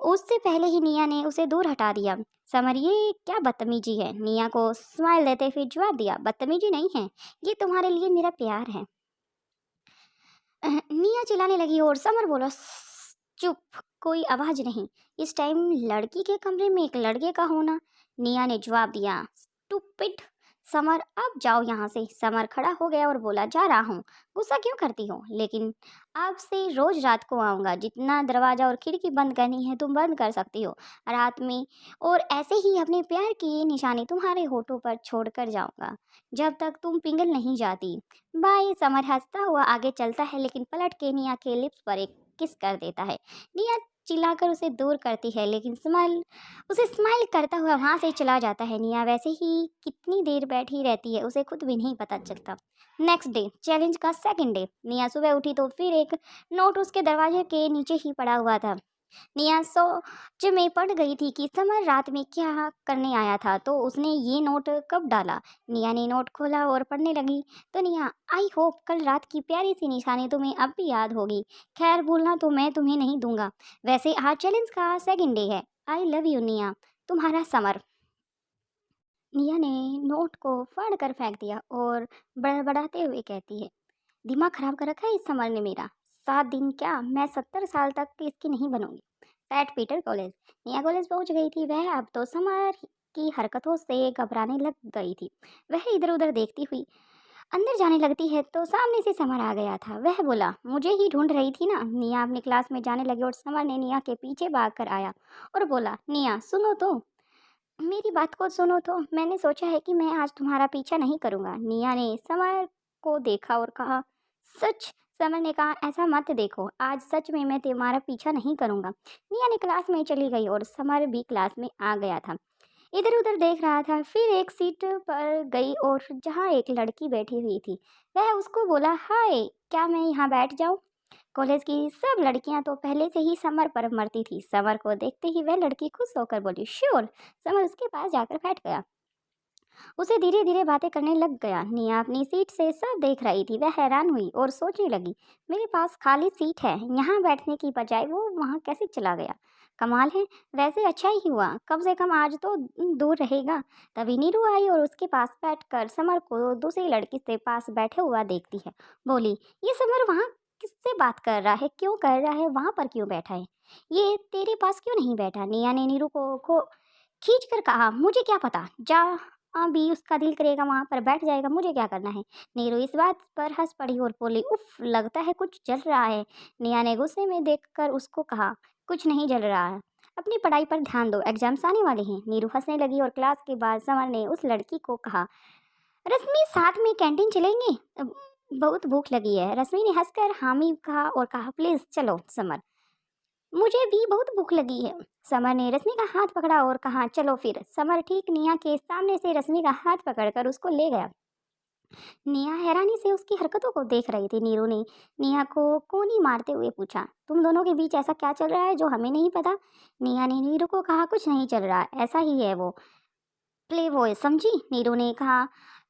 [SPEAKER 2] उससे पहले ही निया ने उसे दूर हटा दिया। समर, ये क्या बदतमीजी है? निया को स्माइल देते हुए जवाब दिया, बदतमीजी नहीं है, ये तुम्हारे लिए मेरा प्यार है। निया चिल्लाने लगी और समर बोला, चुप, कोई आवाज नहीं। इस टाइम लड़की के कमरे में एक लड़के का होना। निया ने जवाब दिया, स्टूपिड। समर, अब जाओ यहाँ से। समर खड़ा हो गया और बोला, जा रहा हूँ। गुस्सा क्यों करती हो? लेकिन अब से रोज रात को आऊँगा। जितना दरवाज़ा और खिड़की बंद करनी है तुम बंद कर सकती हो रात में, और ऐसे ही अपने प्यार की ये निशानी तुम्हारे होठों पर छोड़ कर जाऊँगा जब तक तुम पिघल नहीं जाती। बाय। समर हंसता हुआ आगे चलता है, लेकिन पलट के निया के लिप्स पर एक किस कर देता है। निया चिल्लाकर उसे दूर करती है, लेकिन स्माइल करता हुआ वहां से चला जाता है। निया वैसे ही कितनी देर बैठी रहती है उसे खुद भी नहीं पता चलता। नेक्स्ट डे, चैलेंज का सेकंड डे। निया सुबह उठी तो फिर एक नोट उसके दरवाजे के नीचे ही पड़ा हुआ था। निया सोच में पड़ गई थी कि समर रात में क्या करने आया था, तो उसने ये नोट कब डाला। निया ने नोट खोला और पढ़ने लगी तो निया, आई होप कल रात की प्यारी सी निशानी तुम्हें अब भी याद होगी। खैर, भूलना तो मैं तुम्हें नहीं दूंगा। वैसे आज चैलेंज का सेकंड डे है। आई लव यू निया, तुम्हारा समर। निया ने नोट को फाड़ कर फेंक दिया और बड़बड़ाते हुए कहती है, दिमाग खराब कर रखा है इस समर ने मेरा। 7 दिन क्या, मैं 70 साल तक इसकी नहीं बनूंगी। Pat Peter college. Nia college पहुंच गई थी। वह अब तो समर की हरकतों से घबराने लग गई थी। वह इधर उधर देखती हुई अंदर जाने लगती है तो सामने से समर आ गया था। वह बोला, मुझे ही ढूंढ रही थी ना? निया अपनी क्लास में जाने लगी और समर ने निया के पीछे भाग कर आया और बोला, निया सुनो तो, मेरी बात को सुनो तो, मैंने सोचा है कि मैं आज तुम्हारा पीछा नहीं करूंगा। निया ने समर को देखा और कहा, सच? समर ने कहा, ऐसा मत देखो, आज सच में मैं तुम्हारा पीछा नहीं करूंगा। निया ने क्लास में चली गई और समर भी क्लास में आ गया था। इधर उधर देख रहा था। फिर एक सीट पर गई और जहाँ एक लड़की बैठी हुई थी वह उसको बोला, हाय, क्या मैं यहाँ बैठ जाऊँ? कॉलेज की सब लड़कियां तो पहले से ही समर पर मरती थी। समर को देखते ही वह लड़की खुश होकर बोली, श्योर। समर उसके पास जाकर बैठ गया। उसे धीरे धीरे बातें करने लग गया। निया अपनी सीट से सब देख रही थी। वह हैरान हुई और सोचने लगी, मेरे पास खाली सीट है, यहाँ बैठने की बजाय वो वहाँ कैसे चला गया? कमाल है। वैसे अच्छा ही हुआ, कम से कम आज तो दूर रहेगा। तभी नीरू आई और उसके पास बैठकर समर को दूसरी लड़की से पास बैठे हुआ देखती है। बोली, ये समर वहाँ किससे बात कर रहा है? क्यों कर रहा है? वहाँ पर क्यों बैठा है? ये तेरे पास क्यों नहीं बैठा? निया ने नीरू को खींच कर कहा, मुझे क्या पता, जा, भी उसका दिल करेगा वहां पर बैठ जाएगा, मुझे क्या करना है। नीरू इस बात पर हंस पड़ी और बोली, उफ, लगता है कुछ जल रहा है। निया ने गुस्से में देखकर उसको कहा, कुछ नहीं जल रहा है, अपनी पढ़ाई पर ध्यान दो, एग्जाम्स आने वाले हैं। नीरू हंसने लगी और क्लास के बाद समर ने उस लड़की को कहा, रश्मि, साथ में कैंटीन चलेंगे? बहुत भूख लगी है। रश्मि ने हंसकर हामी कहा और कहा, प्लीज चलो समर, मुझे भी बहुत भूख लगी है। समर ने रश्मि का हाथ पकड़ा और कहा, चलो फिर। समर ठीक निया के सामने से रश्मि का हाथ पकड़कर उसको ले गया। निया हैरानी से उसकी हरकतों को देख रही थी। नीरू ने निया को कोनी मारते हुए पूछा, तुम दोनों के बीच ऐसा क्या चल रहा है जो हमें नहीं पता? निया ने नीरू को कहा, कुछ नहीं चल रहा, ऐसा ही है वो प्ले बॉय, समझी? नीरू ने कहा,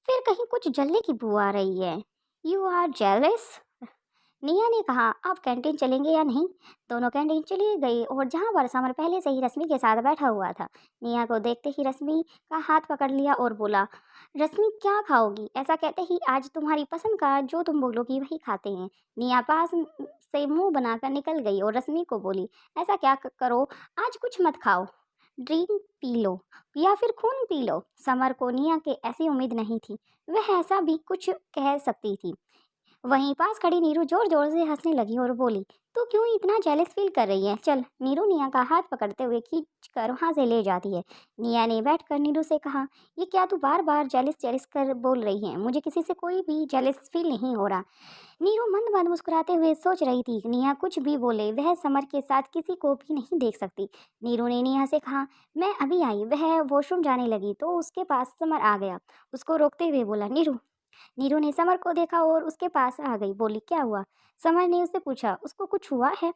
[SPEAKER 2] फिर कहीं कुछ जलने की बू आ रही है। You are jealous? निया ने कहा, आप कैंटीन चलेंगे या नहीं? दोनों कैंटीन चली गई और जहां पर समर पहले से ही रश्मि के साथ बैठा हुआ था। निया को देखते ही रश्मि का हाथ पकड़ लिया और बोला, रश्मि क्या खाओगी? ऐसा कहते ही, आज तुम्हारी पसंद का जो तुम बोलोगी वही खाते हैं। निया पास से मुंह बनाकर निकल गई और रश्मि को बोली, ऐसा क्या करो, आज कुछ मत खाओ, ड्रिंक पी लो या फिर खून पी लो। समर को निया के ऐसी उम्मीद नहीं थी, वह ऐसा भी कुछ कह सकती थी। वहीं पास खड़ी नीरू जोर जोर से हंसने लगी और बोली, तू क्यों इतना जेलस फील कर रही है? चल। नीरू निया का हाथ पकड़ते हुए खींच कर वहां से ले जाती है। निया ने बैठकर नीरू से कहा, ये क्या तू बार बार जेलस जेलस कर बोल रही है? मुझे किसी से कोई भी जेलस फील नहीं हो रहा। नीरू मंद मंद मुस्कुराते हुए सोच रही थी, निया कुछ भी बोले वह समर के साथ किसी को भी नहीं देख सकती। नीरू ने निया से कहा, मैं अभी आई। वह वॉशरूम जाने लगी तो उसके पास समर आ गया। उसको रोकते हुए बोला, नीरू। नीरू ने समर को देखा और उसके पास आ गई। बोली, क्या हुआ? समर ने उससे पूछा, उसको कुछ हुआ है?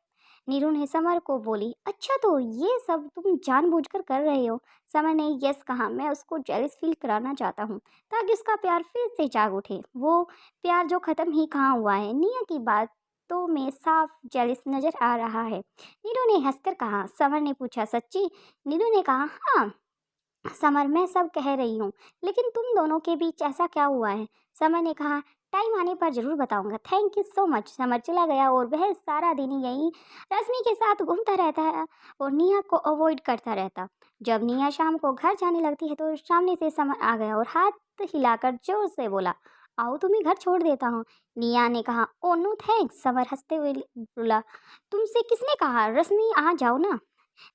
[SPEAKER 2] नीरू ने समर को बोली, अच्छा तो ये सब तुम जानबूझकर कर रहे हो? समर ने यस कहा, मैं उसको जेलस फील कराना चाहता हूँ ताकि उसका प्यार फिर से जाग उठे। वो प्यार जो खत्म ही कहाँ हुआ है। निया की बातों में साफ जेलस नजर आ रहा है। नीरू ने हंसकर कहा। समर ने पूछा, सच्ची? नीरू ने कहा, हाँ समर, मैं सब कह रही हूँ, लेकिन तुम दोनों के बीच ऐसा क्या हुआ है? समर ने कहा, टाइम आने पर जरूर बताऊंगा। Thank you so much. Summer चला गया और वह सारा दिन यही रश्मि के साथ घूमता रहता है और निया को अवॉइड करता रहता। जब निया शाम को घर जाने लगती है तो सामने से समर आ गया और हाथ हिलाकर जोर से बोला, आओ तुम्हें घर छोड़ देता हूँ। निया ने कहा, ओ नो थैंक्स। समर हंसते हुए बोला, तुमसे किसने कहा? रश्मि आ जाओ ना।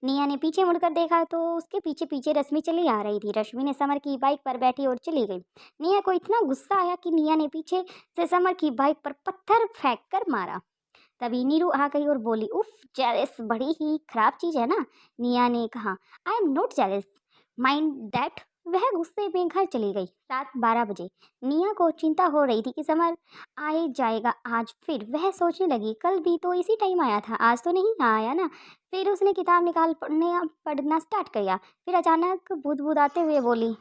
[SPEAKER 2] निया ने पीछे मुड़कर देखा तो उसके पीछे पीछे रश्मि चली आ रही थी। रश्मि ने समर की बाइक पर बैठी और चली गई। निया को इतना गुस्सा आया कि निया ने पीछे से समर की बाइक पर पत्थर फेंक कर मारा। तभी नीरू आ गई और बोली, उफ, जेलस बड़ी ही खराब चीज है ना। निया ने कहा, I am not jealous, mind that. वह गुस्से में घर चली गई। रात 12 बजे निया को चिंता हो रही थी कि समर आए जाएगा आज फिर। वह सोचने लगी, कल भी तो इसी टाइम आया था, आज तो नहीं आया ना। फिर उसने किताब निकाल पढ़ना स्टार्ट किया। फिर अचानक बुदबुदाते हुए बोली,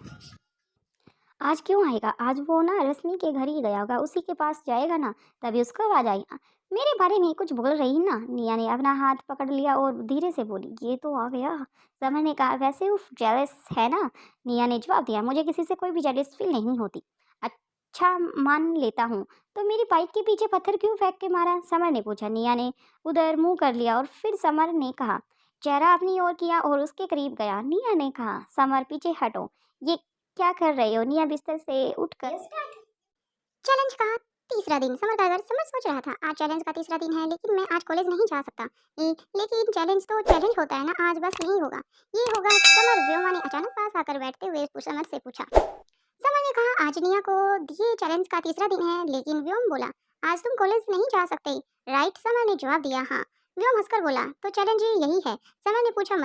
[SPEAKER 2] आज क्यों आएगा? आज वो ना रश्मि के घर ही गया होगा, उसी के पास जाएगा ना, तभी उसको आवाज आई। मेरे बारे में कुछ बोल रही ना? निया ने अपना हाथ पकड़ लिया और धीरे से बोली, ये तो आ गया। समर ने कहा, वैसे उफ, जेलस है ना? निया ने जवाब दिया, मुझे किसी से कोई भी जेलस फील नहीं होती। अच्छा मान लेता हूँ, तो मेरी बाइक के पीछे पत्थर क्यों फेंक के मारा? समर ने पूछा। निया ने उधर मुंह कर लिया और फिर समर ने कहा, चेहरा अपनी ओर किया और उसके करीब गया। निया ने कहा, समर पीछे हटो। ये क्या कर रहे हो? निया बिस्तर से उठकर चैलेंज का तीसरा दिन। समर का घर। समर सोच रहा था, आज चैलेंज का तीसरा दिन है लेकिन मैं आज कॉलेज नहीं जा सकता। लेकिन चैलेंज तो चैलेंज होता है ना, आज बस नहीं होगा, ये होगा। समर। व्योमा ने अचानक पास आकर बैठते हुए समर से पूछा। समर ने कहा, आज निया को ये चैलेंज का तीसरा दिन है, लेकिन व्योम बोला, आज तुम कॉलेज नहीं जा सकते, राइट? समर ने जवाब दिया, हाँ। व्योम हंसकर बोला, तो चैलेंज यही है? समर ने पूछा,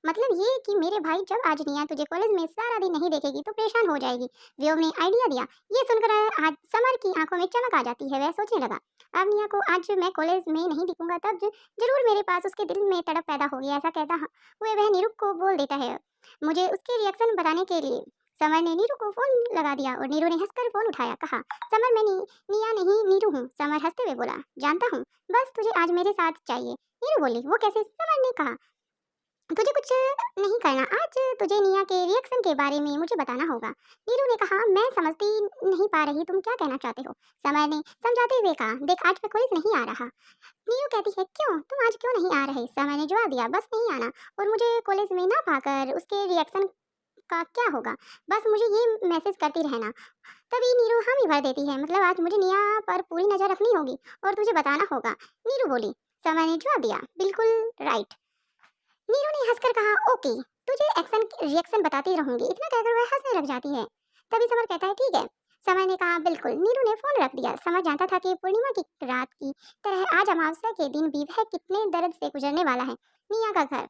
[SPEAKER 2] मतलब ये कि मेरे भाई, जब आज निया तुझे कॉलेज में सारा दिन नहीं देखेगी तो परेशान हो जाएगी। व्योम ने आइडिया दिया। ये सुनकर आज समर की आंखों में चमक आ जाती है। वह सोचने लगा, अब निया को आज मैं कॉलेज में नहीं दिखूंगा तब जरूर मेरे पास उसके दिल में तड़प पैदा होगी। ऐसा कहता हुए वह नीरू को बोल देता है, मुझे उसके रिएक्शन बताने के लिए। समर ने नीरू को फोन लगा दिया और नीरू ने हंसकर फोन उठाया। कहा, समर, मैं निया नहीं नीरू हूँ। समर हंसते हुए बोला, जानता हूँ, बस तुझे आज मेरे साथ चाहिए। नीरू बोली, वो कैसे? समर ने कहा, तुझे कुछ नहीं करना, आज तुझे निया के रिएक्शन के बारे में मुझे बताना होगा। नीरू ने कहा, मैं समझती नहीं पा रही, तुम क्या कहना चाहते हो? समर ने समझाते हुए कहा, देख, आज मैं कॉलेज नहीं आ रहा। नीरू कहती है, क्यों? तुम आज क्यों नहीं आ रहे? समर ने जवाब दिया, बस नहीं आना, और मुझे कॉलेज में ना पाकर उसके रिएक्शन का क्या होगा, बस मुझे ये मैसेज करती रहना। तभी नीरू हामी भर देती है, मतलब आज मुझे निया पर पूरी नजर रखनी होगी और तुझे बताना होगा। नीरू बोली। समर ने जवाब दिया, बिल्कुल राइट। नीरू ने हंसकर कहा, ओके, तुझे एक्शन रिएक्शन बताती रहूंगी। इतना कहकर वह हंसने लग जाती है। तभी समर कहता है, ठीक है। समर ने कहा, बिल्कुल। नीरू ने फोन रख दिया। समर जानता था कि पूर्णिमा की रात की तरह आज अमावस्या के दिन भी वह कितने दर्द से गुजरने वाला है। निया का घर।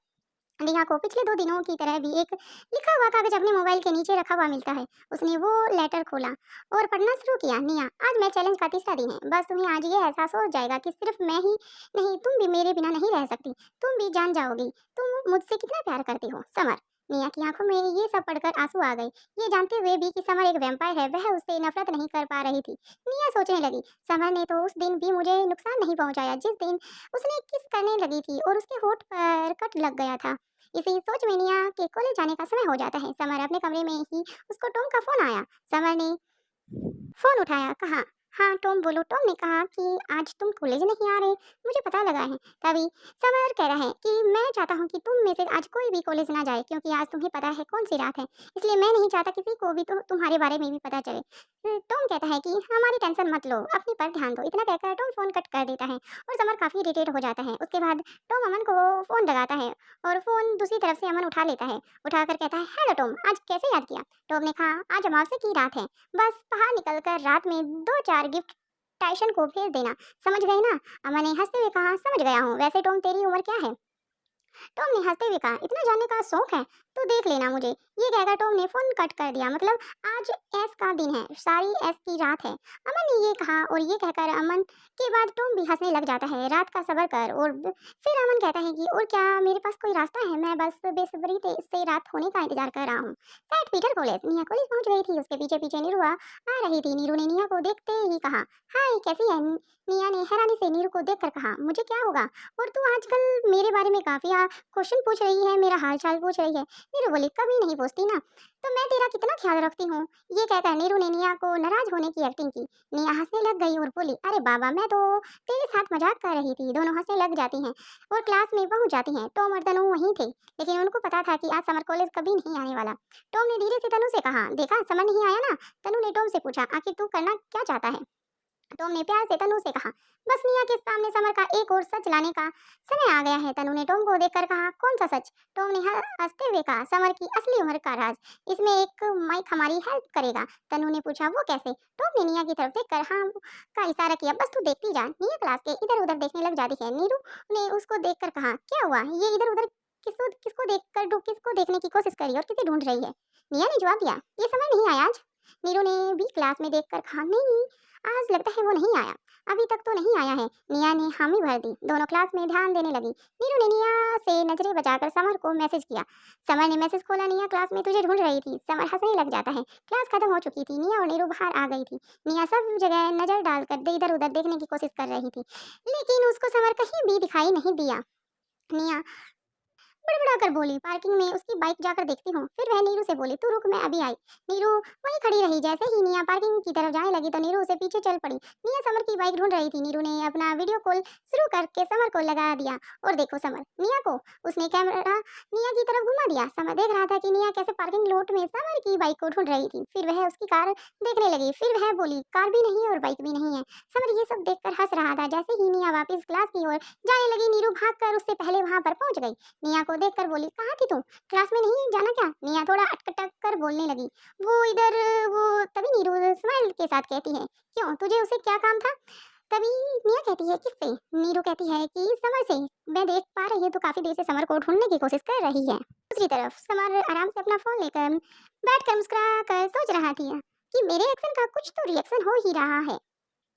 [SPEAKER 2] नेहा को पिछले 2 दिनों की तरह भी एक लिखा हुआ कागज अपने मोबाइल के नीचे रखा हुआ मिलता है। उसने वो लेटर खोला और पढ़ना शुरू किया। निया, आज मैं चैलेंज का तीसरा दिन है, बस तुम्हें आज ये एहसास हो जाएगा कि सिर्फ मैं ही नहीं, तुम भी मेरे बिना नहीं रह सकती। तुम भी जान जाओगी तुम मुझसे कितना प्यार करती हो। समर। निया की आंखों में ये सब पढ़कर आंसू आ गए। ये जानते हुए भी कि समर एक वैम्पायर है, वह उससे नफरत नहीं कर पा रही थी। निया सोचने लगी, समर ने तो उस दिन भी मुझे नुकसान नहीं पहुंचाया जिस दिन उसने किस करने लगी थी और उसके होठ पर कट लग गया था। इसी सोच में निया के कॉलेज जाने का समय हो जाता है। समर अपने कमरे में ही उसको टॉम का फोन आया। समर ने फोन उठाया। कहा, हाँ टॉम बोलो। टॉम ने कहा कि आज तुम कॉलेज नहीं आ रहे, मुझे पता लगा है। तभी समर कह रहा है कि मैं चाहता हूँ कि तुम में से आज कोई भी कॉलेज ना जाए, क्योंकि आज तुम्हें पता है कौन सी रात है, इसलिए मैं नहीं चाहता किसी को भी तुम्हारे बारे में भी पता चले। टॉम कहता है कि हमारी टेंशन मत लो, अपने पर ध्यान दो। इतना कहकर टॉम फोन कट कर देता है और समर काफी इरिटेट हो जाता है। उसके बाद टॉम अमन को फोन लगाता है और फोन दूसरी तरफ से अमन उठा लेता है। उठाकर कहता है, हेलो टॉम, आज कैसे याद किया? टॉम ने कहा, आज अमावस्या की रात है, बस बाहर निकलकर रात में 2-4 गिफ्ट टाइशन को भेज देना, समझ गए ना? अमन ने हंसते हुए कहा, समझ गया हूँ। वैसे टॉम तेरी उम्र क्या है? टॉम ने हंसते हुए कहा, इतना जानने का शौक है तो देख लेना मुझे। ये कहकर टॉम ने फोन कट कर दिया। मतलब आज एस का दिन है, सारी एस की रात है, अमन ने ये कहा। और ये कहकर अमन के बाद टॉम भी हंसने लग जाता है। रात का सबर कर। और फिर अमन कहता है कि और क्या मेरे पास कोई रास्ता है? मैं बस बेसब्री से रात होने का इंतजार कर रहा हूँ। शायद पीटर कॉलेज। निया कॉलेज पहुंच गई थी, उसके पीछे पीछे नीरू आ रही थी। नीरू ने निया को देखते ही कहा, हाय कैसी है? निया ने हैरानी से नीरू को देखकर कहा, मुझे क्या होगा? और तू आजकल मेरे बारे में काफी क्वेश्चन पूछ रही है, मेरा हाल चाल पूछ रही है। नीरू बोली, कभी नहीं पूछती ना, तो मैं तेरा कितना ख्याल रखती हूँ। ये कहकर नीरू ने निया को नाराज होने की एक्टिंग की। निया हंसने लग गई और बोली, अरे बाबा, मैं तो तेरे साथ मजाक कर रही थी। दोनों हंसने लग जाती हैं और क्लास में पहुंच जाती हैं। टॉम और तनु वहीं थे, लेकिन उनको पता था कि आज समर कॉलेज कभी नहीं आने वाला। टॉम ने धीरे से तनु से कहा, देखा समर नहीं आया ना? तनु ने टॉम से पूछा, आखिर तू करना क्या चाहता है? टॉम ने प्यार से तनु से कहा, बस निया के सामने समर का एक और सच लाने का समय आ गया है। तनु ने टॉम को देखकर कहा, कौन सा सच? टॉम ने हंसते हुए कहा, समर की असली उम्र का राज। इसमें एक माइक हमारी हेल्प करेगा। तनु ने पूछा, वो कैसे? टॉम ने निया की तरफ देखकर हाँ का इशारा किया। बस तू देखती जा। निया क्लास के इधर उधर देखने लग जाती है। नीरू ने उसको देखकर कहा, क्या हुआ? ये इधर उधर किसको देखने की कोशिश करी और किसे ढूंढ रही है? निया ने जवाब दिया, ये समझ नहीं आया आज। नीरू ने भी क्लास में देखकर कहा, नहीं आज लगता है वो नहीं आया, अभी तक तो नहीं आया है। निया ने हामी भर दी। दोनों क्लास में ध्यान देने लगी। नीरू ने निया से नजरें बचाकर समर को मैसेज किया। समर ने मैसेज खोला, निया क्लास में तुझे ढूंढ रही थी। समर हंसने लग जाता है। क्लास खत्म हो चुकी थी। निया और नीरू बाहर आ गई थी। निया सब जगह नजर डालकर इधर उधर देखने की कोशिश कर रही थी, लेकिन उसको समर कहीं भी दिखाई नहीं दिया। निया बड़बड़ा कर बोली, पार्किंग में उसकी बाइक जाकर देखती हूँ। फिर वह नीरू से बोली, तू रुक, मैं अभी आई। नीरू वहीं खड़ी रही। जैसे ही निया पार्किंग की तरफ जाने लगी तो नीरू उसे पीछे चल पड़ी। निया समर की बाइक ढूंढ रही थी। नीरू ने अपना वीडियो कॉल शुरू करके समर को लगा दिया। और देखो समर, निया को उसने कैमरा निया की तरफ घुमा दिया। समर देख रहा था कि निया कैसे पार्किंग लॉट में समर की बाइक को ढूंढ रही थी। फिर वह उसकी कार देखने लगी। फिर वह बोली, कार भी नहीं और बाइक भी नहीं है। समर ये सब देखकर हंस रहा था। जैसे ही निया वापस क्लास की ओर जाने लगी, नीरू भागकर उससे पहले वहां पर पहुंच गई। निया को देखकर बोली, कहाँ थी तू? क्लास में नहीं जाना क्या? निया थोड़ा अटक कर बोलने लगी, वो इधर वो। तभी नीरू स्माइल के साथ कहती है, क्यों, तुझे उससे क्या काम था? तभी निया कहती है, किससे? नीरू कहती है कि समर से। मैं देख पा रही हूँ तो काफी देर से समर को ढूंढने की कोशिश कर रही है। दूसरी तरफ समर आराम से अपना फोन लेकर बैठकर मुस्कुरा कर सोच रहा था कि मेरे एक्शन का कुछ तो रिएक्शन हो ही रहा है।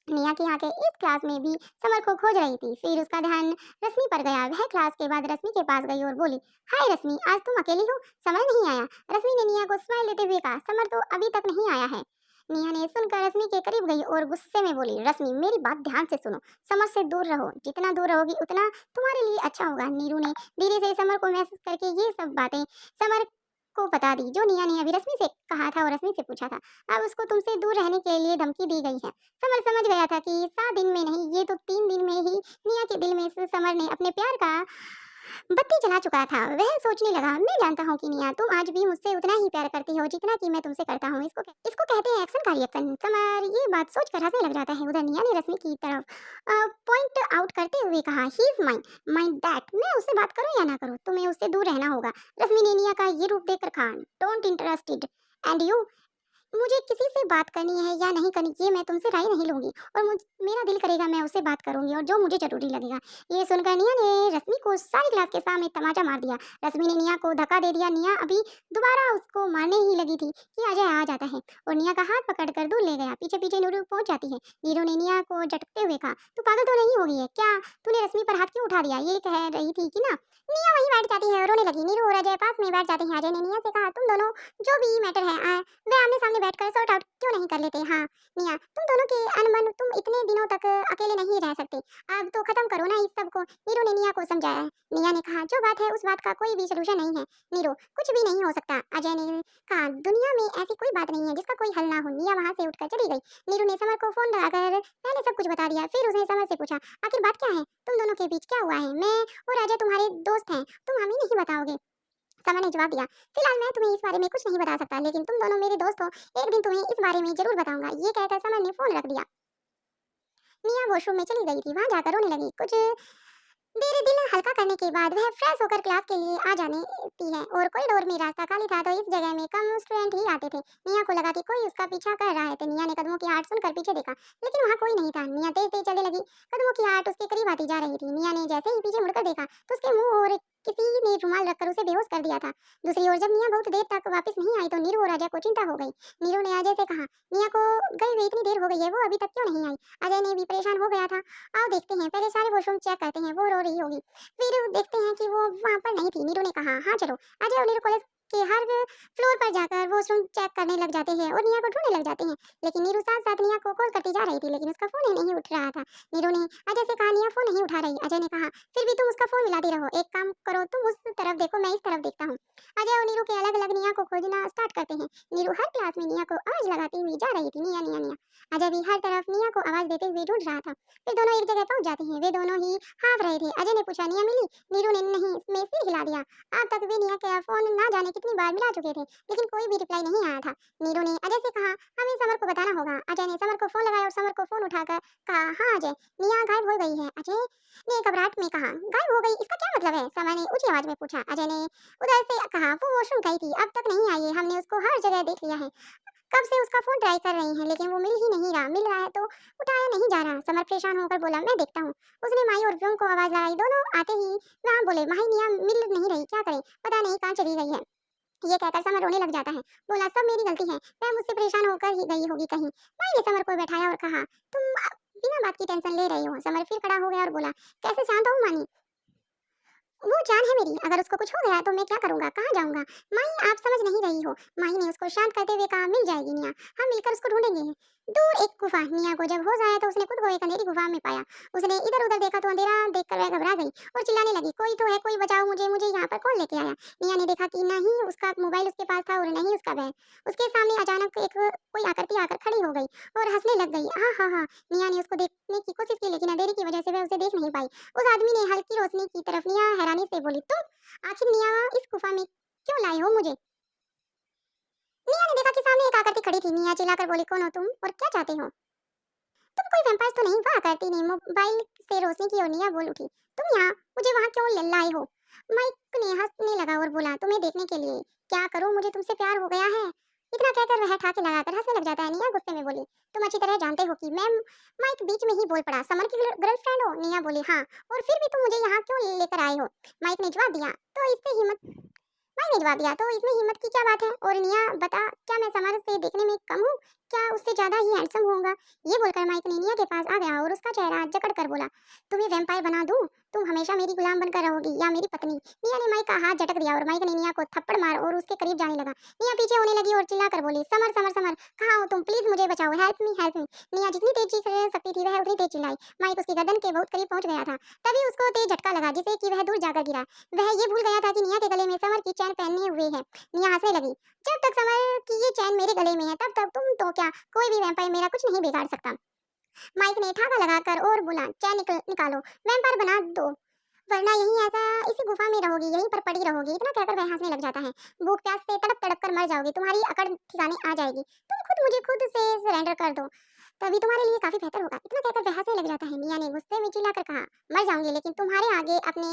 [SPEAKER 2] निया की आंखें इस क्लास में भी समर को खोज रही थी। फिर उसका ध्यान रश्मि पर गया। वह क्लास के बाद रश्मि के पास गई और बोली, हाय रश्मि, आज तुम अकेली हो? समर नहीं आया? रश्मि ने निया को स्माइल देते हुए कहा, समर तो अभी तक नहीं आया है। निया ने सुनकर रश्मि के करीब गई और गुस्से में बोली, रश्मि मेरी बात ध्यान से सुनो, समर से दूर रहो। जितना दूर रहोगी उतना तुम्हारे लिए अच्छा होगा। नीरू ने धीरे से समर को मैसेज करके ये सब बातें समर को बता दी, जो निया ने अभी रश्मि से कहा था और रश्मि से पूछा था। अब उसको तुमसे दूर रहने के लिए धमकी दी गई है। समर समझ गया था कि 7 दिन में नहीं, ये तो 3 दिन में ही निया के दिल में से समर ने अपने प्यार का बत्ती जला चुका था। वह सोचने लगा, मैं जानता हूँ कि निया तुम आज भी मुझसे उतना ही प्यार करती हो जितना कि मैं तुमसे करता हूँ। इसको कहते हैं एक्शन का रिएक्शन। समर ये बात सोचकर हंसने लग जाता है। उधर निया ने रश्मि की तरफ पॉइंट आउट करते हुए कहा, he is mine mine that. मैं उससे बात करूँ या ना करूँ, तुम्हें उससे दूर रहना होगा। रश्मि ने निया का ये रूप देखकर कहा, डोंट इंटरेस्टेड एंड यू। मुझे किसी से बात करनी है या नहीं करनी, ये मैं तुमसे राय नहीं लूंगी, और मेरा दिल करेगा मैं उससे बात करूंगी, और जो मुझे जरूरी लगेगा। ये सुनकर निया ने रश्मि को सारी क्लास के सामने तमाचा मार दिया। रश्मि ने निया को धक्का दे दिया। निया अभी दोबारा उसको मारने ही लगी थी कि अजय आ जाता है और निया का हाथ पकड़कर दूर ले गया। पीछे पीछे नीरू पहुंच जाती है। नीरू ने निया को झटकते हुए कहा, तू पागल तो नहीं हो गई है क्या? तूने रश्मि पर हाथ क्यों उठा दिया? ये कह रही थी कि ना। निया वहीं बैठ जाती है और रोने लगी। नीरू और अजय पास में बैठ जाते हैं। अजय ने निया से कहा, तुम दोनों जो भी मैटर है वह आमने सामने सामने बैठकर सॉर्ट आउट क्यों नहीं कर लेते? हाँ निया, तुम दोनों के अनबन तुम इतने दिनों तक अकेले नहीं रह सकते। अब तो खत्म करो ना इस सब को। नीरू ने निया को समझाया है। निया ने कहा जो बात है उस बात का कोई भी सलूशन नहीं है। नीरू कुछ भी नहीं हो सकता। अजय ने कहा दुनिया में ऐसी कोई बात नहीं है जिसका कोई हल ना हो। निया वहाँ से उठकर चली गई। नीरू ने समर को फोन लगाकर पहले सब कुछ बता दिया। फिर उसने समर से पूछा आखिर बात क्या है, तुम दोनों के बीच क्या हुआ है? मैं और अजय तुम्हारे दोस्त हैं, तुम हमें नहीं बताओगे? समर ने जवाब दिया फिलहाल मैं तुम्हें इस बारे में कुछ नहीं बता सकता, लेकिन तुम दोनों मेरे दोस्त हो, एक दिन तुम्हें इस बारे में जरूर बताऊंगा। ये कहकर समर ने फोन रख दिया। निया वॉशरूम में चली गई थी। वहां जाकर रोने लगी। कुछ देर दिल हल्का करने के बाद वह फ्रेश होकर क्लास के लिए आ जाती है और कॉरिडोर में रास्ता खाली था तो इस जगह में कम स्टूडेंट ही आते थे। निया को लगा कि कोई उसका पीछा कर रहा है तो निया ने कदमों की आहट सुनकर पीछे देखा, लेकिन वहाँ कोई नहीं था। निया तेज तेज चलने लगी। कदमों की आहट उसके करीब आती जा रही थी। निया ने जैसे ही पीछे मुड़कर देखा तो उसके मुंह और किसी ने रुमाल रखकर उसे बेहोश कर दिया था। दूसरी ओर जब निया बहुत देर तक वापस नहीं आई तो नीरू और अजय को चिंता हो गई। नीरू ने अजय से कहा निया को गए हुए इतनी देर हो गई है, वो अभी तक क्यों नहीं आई? अजय ने भी परेशान हो गया था। आओ देखते हैं, पहले सारे वॉशरूम चेक करते हैं, वो रो रही होगी फिर देखते हैं कि वो वहाँ पर नहीं थी। नीरू ने कहा हाँ चलो। अजय और नीरू कॉलेज के हर फ्लोर पर जाकर वॉशरूम चेक करने लग जाते हैं और निया को ढूंढने लग जाते हैं, लेकिन नीरू साथ साथ निया को कॉल करती जा रही थी लेकिन उसका फोन ही नहीं उठ रहा था। नीरू ने अजय से कहा निया फोन नहीं उठा रही। अजय ने कहा फिर भी तुम उसका फोन मिलाती रहो, एक काम करो तुम उस तरफ देखो मैं इस तरफ देखता हूँ। अजय और नीरू के अलग अलग निया को खोजना स्टार्ट करते हैं। नीरू हर क्लास में निया को आवाज लगाती हुई जा रही थी, निया निया निया। अजय भी हर तरफ निया को आवाज देते हुए ढूंढ रहा था। फिर दोनों एक जगह पहुंच जाते हैं। वे दोनों ही हाँफ रहे थे। अजय ने पूछा निया मिली? नीरू ने नहीं इसमें सिर हिला दिया। अब तक वे निया का फोन ना जाने कितनी बार मिला चुके थे लेकिन कोई भी रिप्लाई नहीं आया था। नीरू ने अजय से कहा हमें समर को बताना होगा। अजय ने समर को फोन लगाया और समर को फोन उठाकर कहा हाँ अजय, निया गायब हो गई है। अजय ने घबराहट में कहा गायब हो गई, इसका क्या मतलब है? समर ने ऊंची आवाज में पूछा। अजय ने उधर से कहा वो वॉशरूम गई थी, अब तक नहीं आई है, हमने उसको हर जगह देख लिया है, कब से उसका फोन ट्राई कर रही हैं लेकिन वो मिल ही नहीं रहा, मिल रहा है तो उठाया नहीं जा रहा। समर परेशान होकर बोला मैं देखता हूँ। उसने माही और व्योम को आवाज लगाई। दोनों आते ही वहाँ बोले माही निया मिल नहीं रही, क्या करें, पता नहीं कहाँ चली गई है। ये कहकर समर रोने लग जाता है। बोला सब मेरी गलती है, वह मुझसे परेशान होकर ही गई होगी कहीं। माही ने समर को बैठाया और कहा तुम बिना बात की टेंशन ले रही हो। समर फिर खड़ा हो गया और बोला कैसे शांत हूँ मानी, वो जान है मेरी, अगर उसको कुछ हो गया तो मैं क्या करूंगा, कहाँ जाऊंगा? माही आप समझ नहीं रही हो। माही ने उसको शांत करते हुए कहा मिल जाएगी निया, हम मिलकर उसको ढूंढेंगे। दूर एक गुफा। निया को जब होश आया तो उसने खुद को एक अंधेरी गुफा में पाया। उसने इधर उधर देखा तो अंधेरा देखकर वह घबरा गई और चिल्लाने लगी कोई तो है, कोई बचाओ मुझे, मुझे यहाँ पर कौन लेके आया? निया ने देखा कि नहीं उसका मोबाइल उसके पास था और नहीं उसका बैग। उसके सामने अचानक एक कोई आकृति आकर खड़ी हो गई और हंसने लग गई। हाँ हाँ हाँ। निया ने उसको देखने की कोशिश की लेकिन अंधेरे की वजह से वह उसे देख नहीं पाई। उस आदमी ने हल्की रोशनी की तरफ निया हैरानी से बोली तुम आखिर निया इस गुफा में क्यों लाए हो मुझे? निया ने देखा कि सामने एक आकृति खड़ी थी। निया चिल्लाकर बोली कौन हो तुम और क्या चाहते हो? तुम कोई वैम्पायर तो नहीं? वह आकृति ने मोबाइल से रोशनी की और निया बोल उठी तुम यहाँ मुझे वहाँ क्यों ले लाए हो? माइक ने हंसने लगा और बोला तुम्हें देखने के लिए। क्या करूँ, मुझे तुमसे प्यार हो गया है। इतना कहकर वह ठाके लगाकर हंसने लग जाता है। निया गुस्से में बोली तुम अच्छी तरह जानते हो कि मैं। माइक बीच में ही बोल पड़ा समर की गर्लफ्रेंड हो? निया बोली हाँ, और फिर भी तुम मुझे यहाँ क्यों लेकर आए हो? माइक ने जवाब दिया तो इससे हिम्मत माई ने जवाब दिया तो इसमें हिम्मत की क्या बात है? और निया बता क्या मैं समर से देखने में कम हूँ? क्या उससे ज्यादा ही हैंडसम होऊंगा? ये बोलकर माइक ने निया के पास आ गया और उसका चेहरा जकड़ कर बोला तुम्हें वैम्पायर बना दूं? तुम हमेशा मेरी गुलाम बनकर रहोगी या मेरी पत्नी? निया ने माइक का हाथ झटक दिया और माइक ने निया को थप्पड़ मार और उसके करीब जाने लगा। निया पीछे होने लगी और चिल्लाकर बोली समर समर समर कहाँ हो तुम, प्लीज मुझे बचाओ, हेल्प मी हेल्प मी। निया जितनी तेज चीख सकती थी वह उतनी तेज चिल्लाई। माइक उसकी गर्दन के बहुत करीब पहुंच गया था। तभी उसको तेज झटका लगा जिससे कि वह दूर जाकर गिरा। वह ये भूल गया था कि निया के गले में समर की चैन पहने हुए है। निया हंसने लगी जब तक समर की ये चैन मेरे गले में है तब तक तुम तो क्या कोई भी वैम्पायर मेरा कुछ नहीं बिगाड़ सकता। माइक ने ठाका लगाकर और बोला चैन निकालो, वैम्पायर बना दो, वरना यहीं ऐसा इसी गुफा में रहोगी, यहीं पर पड़ी रहोगी। इतना कहकर वह हंसने लग जाता है। भूख प्यास से तड़प तड़प कर मर जाओगी, तुम्हारी अकड़ ठिकाने आ जाएगी, तुम खुद मुझे खुद से सरेंडर कर दो, तभी तुम्हारे लिए काफी बेहतर होगा। इतना कहकर वह हंसने लग जाता है। निया ने गुस्से में चिल्लाकर कहा मर जाऊंगी लेकिन तुम्हारे आगे अपने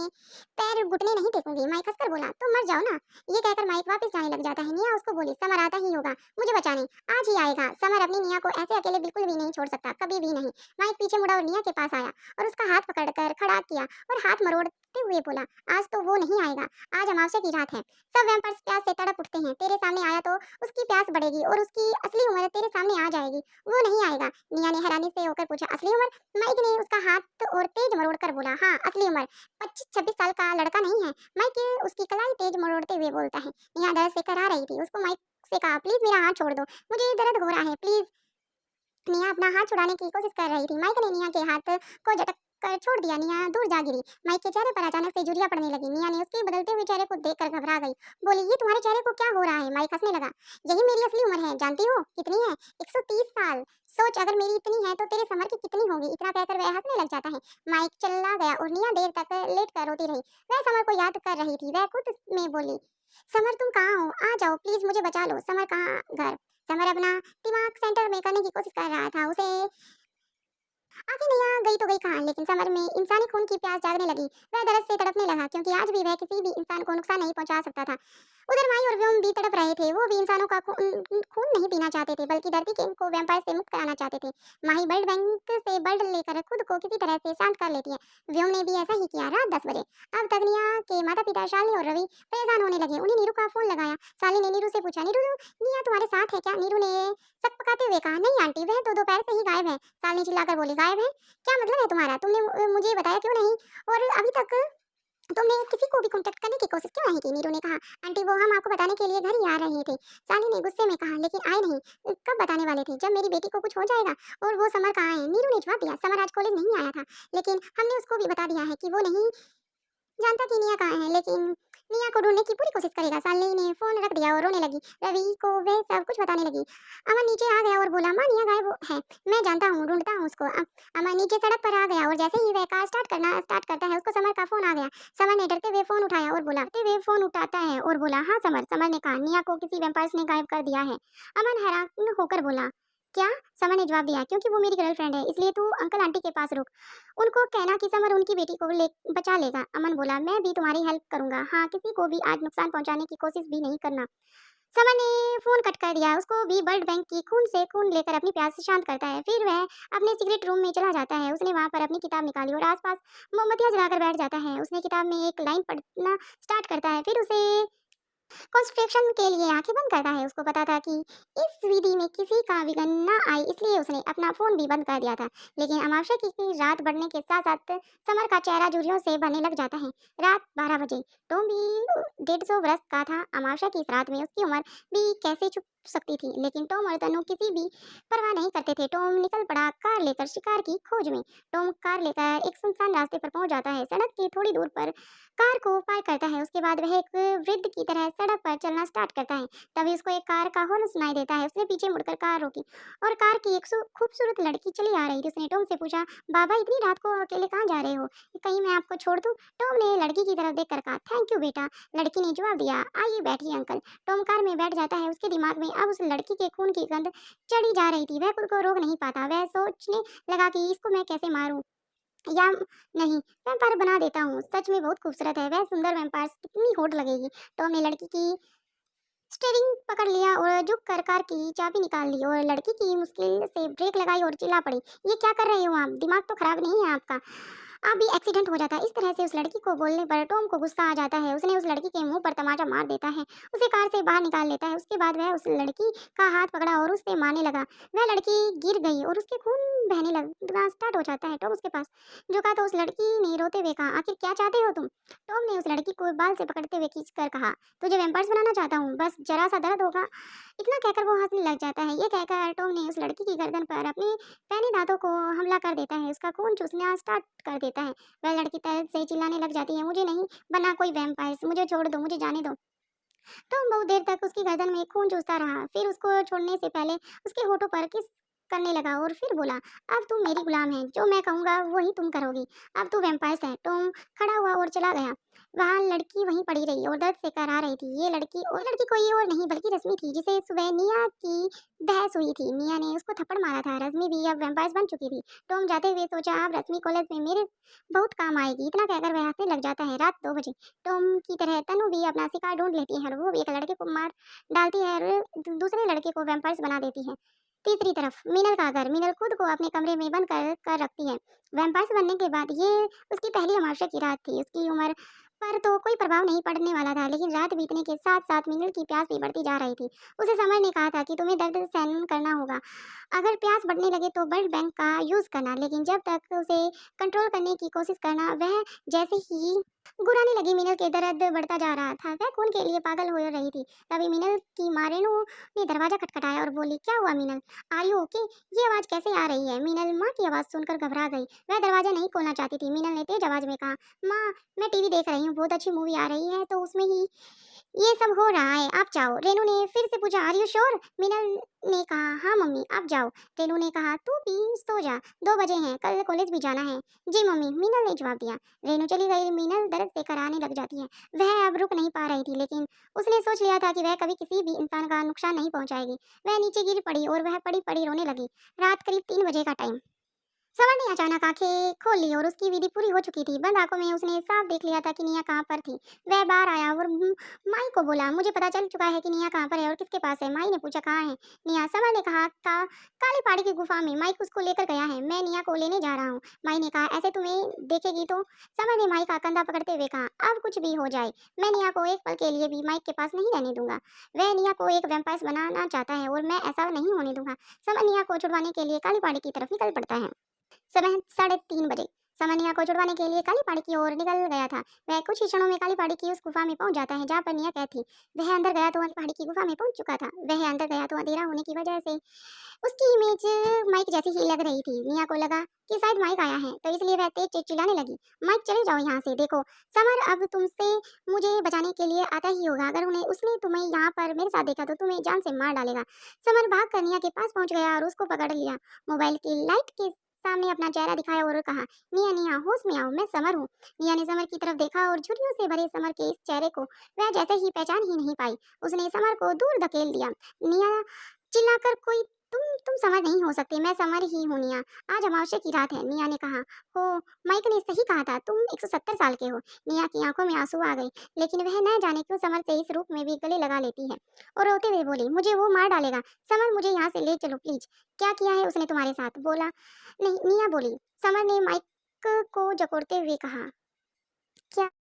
[SPEAKER 2] पैर घुटने नहीं टेकूंगी। माइक हंसकर बोला तुम मर जाओ ना। ये कहकर माइक वापस जाने लग जाता है। निया उसको बोली समर आता ही होगा मुझे बचाने, आज ही आएगा। समर अपनी निया को ऐसे अकेले बिल्कुल भी नहीं छोड़ सकता, कभी भी नहीं। माइक पीछे मुड़ा और निया के पास आया और उसका हाथ पकड़कर खड़ा किया और हाथ मरोड़ते हुए बोला आज तो वो नहीं आएगा, आज अमावस्या की रात है, सब वैम्पायर्स प्यास से तड़प उठते हैं, तेरे सामने आया तो उसकी प्यास बढ़ेगी और उसकी असली उम्र तेरे सामने आ जाएगी। वो नहीं आएगा, निया ने हैरानी से होकर पूछा। असली उम्र? माइक ने उसका हाथ और तेज मरोड़ कर बोला। हाँ, असली उम्र 25-26 साल का लड़का नहीं है। माइक उसकी कलाई तेज मरोड़ते हुए बोलता है। निया दर्द से करा रही थी। उसको माइक से कहा, प्लीज मेरा हाथ छोड़ दो, मुझे दर्द हो रहा है, प्लीज। निया अपना हाथ छुड़ाने की कोशिश कर रही थी। माइक ने निया के हाथ को झटक कर छोड़ दिया। निया दूर जा गिरी। माइक के चेहरे पर अचानक से झुर्रियां पड़ने लगी। निया ने उसके बदलते हुए चेहरे को देखकर घबरा गई। बोली, ये तुम्हारे चेहरे को क्या हो रहा है? माइक हंसने लगा। यही मेरी असली उम्र है। जानती हो कितनी है? 130 साल। सोच, अगर मेरी इतनी है तो तेरे समर की कितनी होगी। इतना कहकर वह हंसने लग जाता है। माइक चला गया और निया देर तक लेट कर रोती रही। वह समर को याद कर रही थी। वह खुद में बोली, समर तुम कहाँ हो? आ जाओ प्लीज, मुझे बचा लो। समर कहाँ? घर। समर अपना दिमाग सेंटर में करने की कोशिश कर रहा था। उसे आखिर निया गई तो गई कहाँ, लेकिन समर में इंसानी खून की प्यास जागने लगी। वह दर्द से तड़पने लगा, क्योंकि आज भी वह किसी भी इंसान को नुकसान नहीं पहुंचा सकता था। उधर माई और व्योम भी तड़प रहे थे। वो भी इंसानों का खून नहीं पीना चाहते थे, बल्कि धरती को वैम्पायर से मुक्त कराना चाहते थे। माही ब्लड बैंक से ब्लड लेकर खुद को किसी तरह से शांत कर लेती है। व्योम ने भी ऐसा ही किया। रात 10 बजे। अब तक निया के माता पिता शालिनी और रवि परेशान होने लगे। उन्हें नीरू का फोन लगाया। शालिनी ने नीरू से पूछा, नीरू निया तुम्हारे साथ है क्या? नीरू ने सक पकाते हुए कहा, नहीं आंटी, वह तो दोपहर से ही गायब है। शालिनी चिल्लाकर बोली, गायब है? क्या मतलब है तुम्हारा? तुमने मुझे बताया क्यों नहीं? और अभी तक तुमने किसी को भी कांटेक्ट करने की कोशिश क्यों नहीं की? नीरू ने कहा, आंटी वो हम आपको बताने के लिए घर ही आ रहे थे। साली ने गुस्से में कहा, लेकिन आए नहीं। कब बताने वाले थे? जब मेरी बेटी को कुछ हो जाएगा। और वो समर कहाँ है? नीरू ने जवाब दिया, समर आज कॉलेज नहीं आया था, लेकिन हमने उसको भी बता दिया है कि वो नहीं जानता कि निया कहाँ है, लेकिन निया को ढूंढने की पूरी कोशिश करेगा। साली ने फोन रख दिया और रोने लगी। रवि को वह सब कुछ बताने लगी। अमन नीचे आ गया और बोला, माँ निया गायब है, मैं जानता हूँ, ढूंढता हूँ उसको। अमन नीचे सड़क पर आ गया और जैसे ही वह कार स्टार्ट करता है, उसको समर का फोन आ गया। समर ने डरते हुए फोन उठाया और बोला, डरते हुए फोन उठाता है और बोला, हाँ समर। समर ने कहा, निया को किसी वैम्पायर्स ने गायब कर दिया है। अमन हैरान होकर बोला, क्या? समर ने जवाब दिया, क्योंकि वो मेरी गर्लफ्रेंड है, इसलिए तू अंकल आंटी के पास रुक, उनको कहना कि समर उनकी बेटी को बचा लेगा। अमन बोला, मैं भी तुम्हारी हेल्प करूंगा। हाँ, किसी को भी आज नुकसान पहुंचाने की कोशिश भी नहीं करना। समर ने फोन कट कर दिया। उसको भी ब्लड बैंक की खून से खून लेकर अपनी प्यास शांत करता है। फिर वह अपने सीक्रेट रूम में चला जाता है। उसने वहां पर अपनी किताब निकाली और आसपास मोमबत्तियां जलाकर बैठ जाता है। उसने किताब में एक लाइन पढ़ना स्टार्ट करता है। फिर उसे कंस्ट्रक्शन के लिए आंखें बंद करता है। उसको पता था कि इस विधि में किसी का विघ्न न आए, इसलिए उसने अपना फोन भी बंद कर दिया था। लेकिन अमावस्या की रात बढ़ने के साथ साथ समर का चेहरा झुर्रियों से भरने लग जाता है। रात 12 बजे। टॉम भी 150 वर्ष का था। अमावस्या की इस रात में उसकी उम्र भी कैसे छुप सकती थी, लेकिन टॉम और तनु किसी भी परवाह नहीं करते थे। टॉम निकल पड़ा कार लेकर शिकार की खोज में। टॉम कार लेकर एक सुनसान रास्ते पर पहुंच जाता है। सड़क की थोड़ी दूर पर कार को पार्क करता है। उसके बाद वह एक वृद्ध की तरह सड़क पर चलना स्टार्ट करता है। तभी उसको एक कार का हॉर्न सुनाई देता है। उसने पीछे मुड़कर कार रोकी और कार की एक खूबसूरत लड़की चली आ रही थी। उसने टॉम से पूछा, बाबा इतनी रात को अकेले कहाँ जा रहे हो? कहीं मैं आपको छोड़ दूं? टॉम ने लड़की की तरफ देखकर कहा, थैंक यू बेटा। लड़की ने जवाब दिया, आइए बैठिए अंकल। टॉम कार में बैठ जाता है। उसके दिमाग में अब उस लड़की के खून की गंध चढ़ी जा रही थी। वह खुद को रोक नहीं पाता। वह सोचने लगा कि इसको मैं कैसे मारूं या नहीं वैम्पायर बना देता हूँ। सच में बहुत खूबसूरत है वह सुंदर वैम्पायर, कितनी होट लगेगी। टॉम ने लड़की की स्टीयरिंग पकड़ लिया और झुक कर कार की चाबी निकाल ली और लड़की की मुश्किल से ब्रेक लगाई और चिल्ला पड़ी, ये क्या कर रहे हो आप? दिमाग तो खराब नहीं है आपका? अभी एक्सीडेंट हो जाता है। इस तरह से उस लड़की को बोलने पर टॉम को गुस्सा आ जाता है। उसने उस लड़की के मुंह पर तमाचा मार देता है, उसे कार से बाहर निकाल लेता है। उसके बाद वह उस लड़की का हाथ पकड़ा और उससे मारने लगा। वह लड़की गिर गई और उसके खून बहने लगना स्टार्ट हो जाता है। टॉम उसके पास झुका तो उस लड़की ने रोते हुए कहा, आखिर क्या चाहते हो तुम? टॉम ने उस लड़की को बाल से पकड़ते हुए खींचकर कहा, तुझे वैम्पायर्स बनाना चाहता हूँ, बस जरा सा दर्द होगा। इतना कहकर वो हंसने लग जाता है। ये कहकर टॉम ने उस लड़की की गर्दन पर अपने पैनी दांतों को हमला कर देता है। उसका खून चूसना स्टार्ट कर देता है। वह लड़की दर्द से चिल्लाने लग जाती है, मुझे नहीं बना कोई वैम्पायर्स, मुझे छोड़ दो, मुझे जाने दो। टॉम बहुत देर तक उसकी गर्दन में खून चूसता रहा। फिर उसको छोड़ने से पहले उसके होठों पर किस करने लगा और फिर बोला, अब तुम मेरी गुलाम है, जो मैं कहूंगा वही तुम करोगी, अब तू वैम्पायर्स है। टॉम खड़ा हुआ और चला गया। वहां लड़की वहीं पड़ी रही और दर्द से करा रही थी। ये लड़की कोई और नहीं बल्कि रश्मि थी, जिसे सुबह निया की बहस हुई थी। निया ने उसको थप्पड़ मारा था। रश्मि भी अब वैम्पायर्स बन चुकी थी। टॉम जाते हुए सोचा, अब रश्मि कॉलेज में मेरे बहुत काम आएगी। इतना कहकर वह हंसने लग जाता है। रात 2 बजे। टॉम की तरह तनु भी अपना शिकार ढूंढ लेती है और वो भी एक लड़के को मार डालती है और दूसरे लड़के को वैम्पायर्स बना देती है। तीसरी तरफ मीनल का घर। मीनल खुद को अपने कमरे में बंद कर रखती है। वैम्पायर्स बनने के बाद ये उसकी पहली अमावस्या की रात थी। उसकी उम्र पर तो कोई प्रभाव नहीं पड़ने वाला था, लेकिन रात बीतने के साथ साथ मीनल की प्यास भी बढ़ती जा रही थी। उसे समर ने कहा था कि तुम्हें दर्द सहन करना होगा, अगर प्यास बढ़ने लगे तो ब्लड बैंक का यूज करना, लेकिन जब तक उसे कंट्रोल करने की कोशिश करना। वह जैसे ही गुराने लगी, मीनल के दर्द बढ़ता जा रहा था। वह खून के लिए पागल हो रही थी। तभी मीनल की माँ रेनू ने दरवाजा खटखटाया और बोली, क्या हुआ मीनल, आर यू ओके? ये आवाज कैसे आ रही है? मीनल माँ की आवाज सुनकर घबरा गई। वह दरवाजा नहीं खोलना चाहती थी। मीनल ने तेज आवाज में कहा, माँ मैं टीवी देख रही हूँ, बहुत अच्छी मूवी आ रही है, तो उसमें ही ये सब हो रहा है, आप जाओ। रेनू ने फिर से पूछा, आर यू श्योर? मीनल ने कहा, हाँ मम्मी आप जाओ। रेनू ने कहा, तू भी सो जा, 2 बजे हैं, कल कॉलेज भी जाना है। जी मम्मी, मीनल ने जवाब दिया। रेनू चली गई। मीनल दर्द से कराने लग जाती है। वह अब रुक नहीं पा रही थी, लेकिन उसने सोच लिया था कि वह कभी किसी भी इंसान का नुकसान नहीं पहुंचाएगी। वह नीचे गिर पड़ी और वह पड़ी पड़ी रोने लगी। रात करीब 3 बजे का टाइम। समर ने अचानक आंखें खोल ली और उसकी विधि पूरी हो चुकी थी। बंद आंखों में उसने साफ देख लिया था कि निया कहाँ पर थी। वह बाहर आया और माई को बोला, मुझे पता चल चुका है कि निया कहाँ पर है और किसके पास है। माई ने पूछा, कहाँ है निया? समर ने कहा, काली पहाड़ी की गुफा में, माइक उसको लेकर गया है, मैं निया को लेने जा रहा हूँ। माई ने कहा, ऐसे तुम्हें देखेगी तो? समर ने माई का कंधा पकड़ते हुए कहा, अब कुछ भी हो जाए, मैं निया को एक पल के लिए भी माइक के पास नहीं रहने दूंगा। वह निया को एक वैम्पायर बनाना चाहता है और मैं ऐसा नहीं होने दूंगा। समर निया को छुड़वाने के लिए काली पहाड़ी की तरफ निकल पड़ता है। समय 3:30 बजे। समर निया को छुड़वाने के लिए काली पहाड़ी की ओर निकल गया था। वह कुछ ही क्षणों में काली पहाड़ी की उस गुफा में पहुंच जाता है जहाँ पर निया कैद थी। वह अंदर गया तो पहाड़ी की गुफा में पहुंच चुका था। वह अंदर गया तो अंधेरा होने की वजह से उसकी इमेज माइक जैसी ही लग रही थी। निया को लगा कि शायद माइक आया है, तो इसलिए वह तेज तेज चिल्लाने लगी, माइक चले जाओ यहाँ से, देखो समर अब तुमसे मुझे बचाने के लिए आता ही होगा। अगर उन्हें उसने तुम्हें यहाँ पर मेरे साथ देखा तो तुम्हें जान से मार डालेगा। समर भाग कर निया के पास पहुंच गया और उसको पकड़ लिया। मोबाइल की लाइट के सामने अपना चेहरा दिखाया और कहा, निया निया होश में आओ, मैं समर हूँ। निया ने समर की तरफ देखा और झुर्रियों से भरे समर के इस चेहरे को वह जैसे ही पहचान ही नहीं पाई। उसने समर को दूर धकेल दिया। निया चिल्लाकर, कोई तुम समर नहीं हो सकते, मैं समर ही हूँ निया। आज अमावस्या की रात है। निया ने कहा, हो माइक ने सही कहा था, तुम 170 साल के हो। निया की आंखों में आंसू आ गए, लेकिन वह न जाने क्यों समर से इस रूप में भी गले लगा लेती है और रोते हुए बोली, मुझे वो मार डालेगा। समर मुझे यहाँ से ले चलो प्लीज। क्या किया है उसने तुम्हारे साथ? बोला नहीं, निया बोली। समर ने माइक को जकोड़ते हुए कहा, क्या